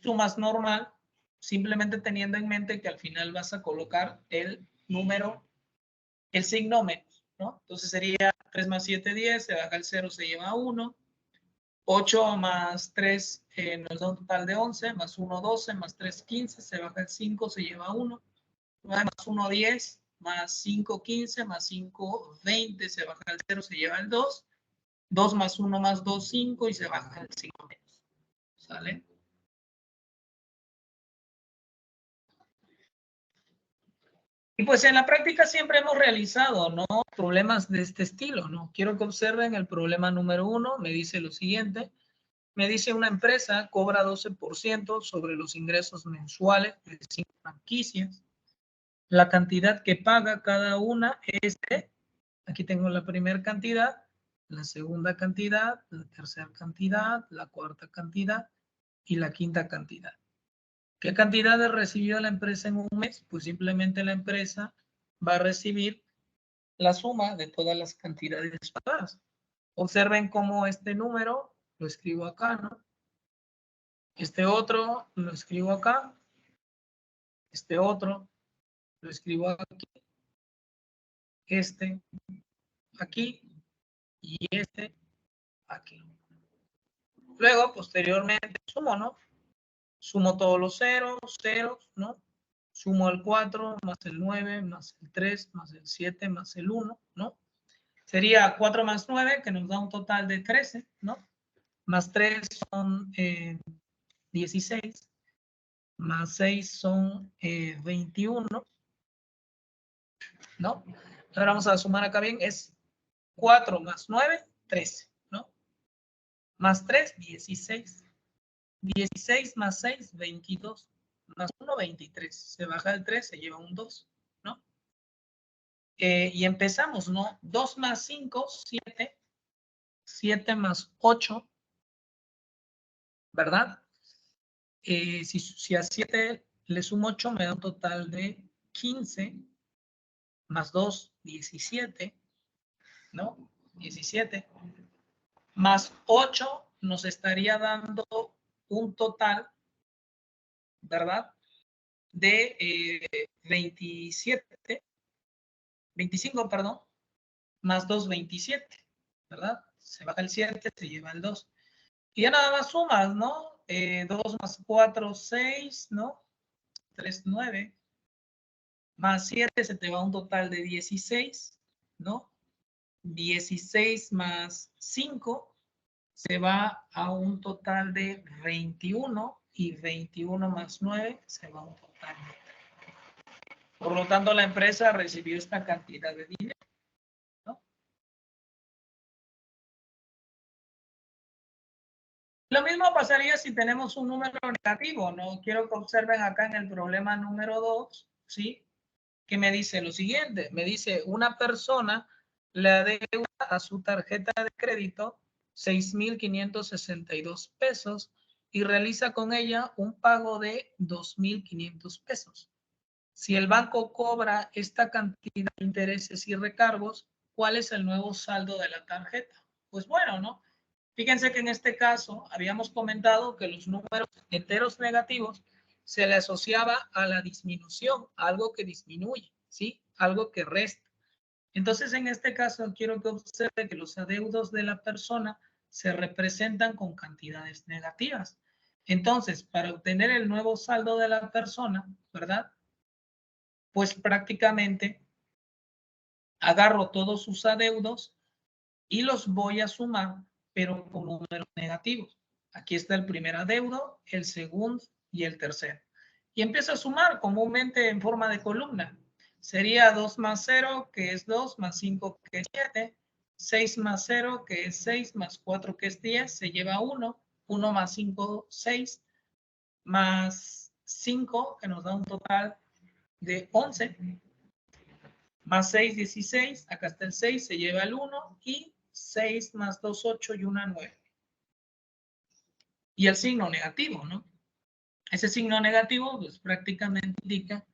Sumas normal, simplemente teniendo en mente que al final vas a colocar el número, el signo menos, ¿no? Entonces sería 3 más 7, 10, se baja el 0, se lleva 1. 8 más 3 nos da un total de 11, más 1, 12, más 3, 15, se baja el 5, se lleva 1. 9 más 1, 10, más 5, 15, más 5, 20, se baja el 0, se lleva el 2. 2 más 1 más 2, 5 y se baja el 5 menos. ¿Sale? Y pues en la práctica siempre hemos realizado, ¿no? Problemas de este estilo, ¿no? Quiero que observen el problema número 1, me dice lo siguiente. Me dice una empresa cobra 12% sobre los ingresos mensuales de 5 franquicias. La cantidad que paga cada una es de, aquí tengo la primera cantidad, la segunda cantidad, la tercera cantidad, la cuarta cantidad y la quinta cantidad. ¿Qué cantidades recibió la empresa en un mes? Pues simplemente la empresa va a recibir la suma de todas las cantidades pagadas. Observen cómo este número lo escribo acá, ¿no? Este otro lo escribo acá. Este otro lo escribo aquí. Este aquí y este aquí. Luego, posteriormente, sumo, ¿no? Sumo todos los ceros, ¿no? Sumo el 4 más el 9 más el 3 más el 7 más el 1, ¿no? Sería 4 más 9, que nos da un total de 13, ¿no? Más 3 son 16, más 6 son 21, ¿no? Ahora vamos a sumar acá bien, es 4 más 9, 13, ¿no? Más 3, 16. 16 más 6, 22. Más 1, 23. Se baja el 3, se lleva un 2, ¿no? Y empezamos, ¿no? 2 más 5, 7. 7 más 8, ¿verdad? Si a 7 le sumo 8, me da un total de 15. Más 2, 17, ¿no? 17. Más 8 nos estaría dando un total, ¿verdad? De 27, 25, perdón, más 2, 27, ¿verdad? Se baja el 7, se lleva el 2. Y ya nada más sumas, ¿no? 2 más 4, 6, ¿no? 3, 9. Más 7 se te va un total de 16, ¿no? 16 más 5 se va a un total de 21 y 21 más 9 se va a un total de 30. Por lo tanto, la empresa recibió esta cantidad de dinero, ¿no? Lo mismo pasaría si tenemos un número negativo, ¿no? Quiero que observen acá en el problema número 2, ¿sí? Que me dice lo siguiente, me dice una persona le adeuda a su tarjeta de crédito 6,562 pesos y realiza con ella un pago de 2,500 pesos. Si el banco cobra esta cantidad de intereses y recargos, ¿cuál es el nuevo saldo de la tarjeta? Pues bueno, ¿no? Fíjense que en este caso habíamos comentado que los números enteros negativos se le asociaba a la disminución, algo que disminuye, ¿sí? Algo que resta. Entonces, en este caso, quiero que observe que los adeudos de la persona se representan con cantidades negativas. Entonces, para obtener el nuevo saldo de la persona, ¿verdad? Pues prácticamente agarro todos sus adeudos y los voy a sumar, pero con números negativos. Aquí está el primer adeudo, el segundo y el tercero. Y empiezo a sumar comúnmente en forma de columna. Sería 2 más 0, que es 2, más 5, que es 7, 6 más 0, que es 6, más 4, que es 10, se lleva 1, 1 más 5, 6, más 5, que nos da un total de 11, más 6, 16, acá está el 6, se lleva el 1, y 6 más 2, 8, y 1, 9. Y el signo negativo, ¿no? Ese signo negativo, pues prácticamente indica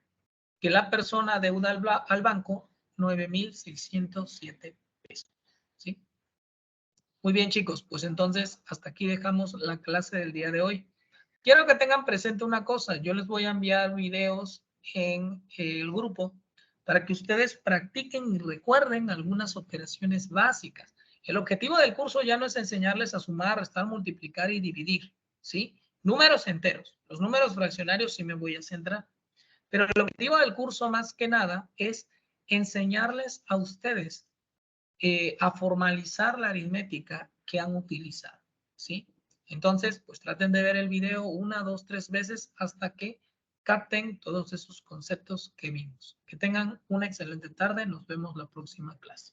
que la persona deuda al banco 9,607 pesos, ¿sí? Muy bien, chicos, pues entonces hasta aquí dejamos la clase del día de hoy. Quiero que tengan presente una cosa, yo les voy a enviar videos en el grupo para que ustedes practiquen y recuerden algunas operaciones básicas. El objetivo del curso ya no es enseñarles a sumar, restar, multiplicar y dividir, ¿sí? Números enteros. Los números fraccionarios sí me voy a centrar. Pero el objetivo del curso más que nada es enseñarles a ustedes a formalizar la aritmética que han utilizado, ¿sí? Entonces, pues traten de ver el video 1, 2, 3 veces hasta que capten todos esos conceptos que vimos. Que tengan una excelente tarde. Nos vemos la próxima clase.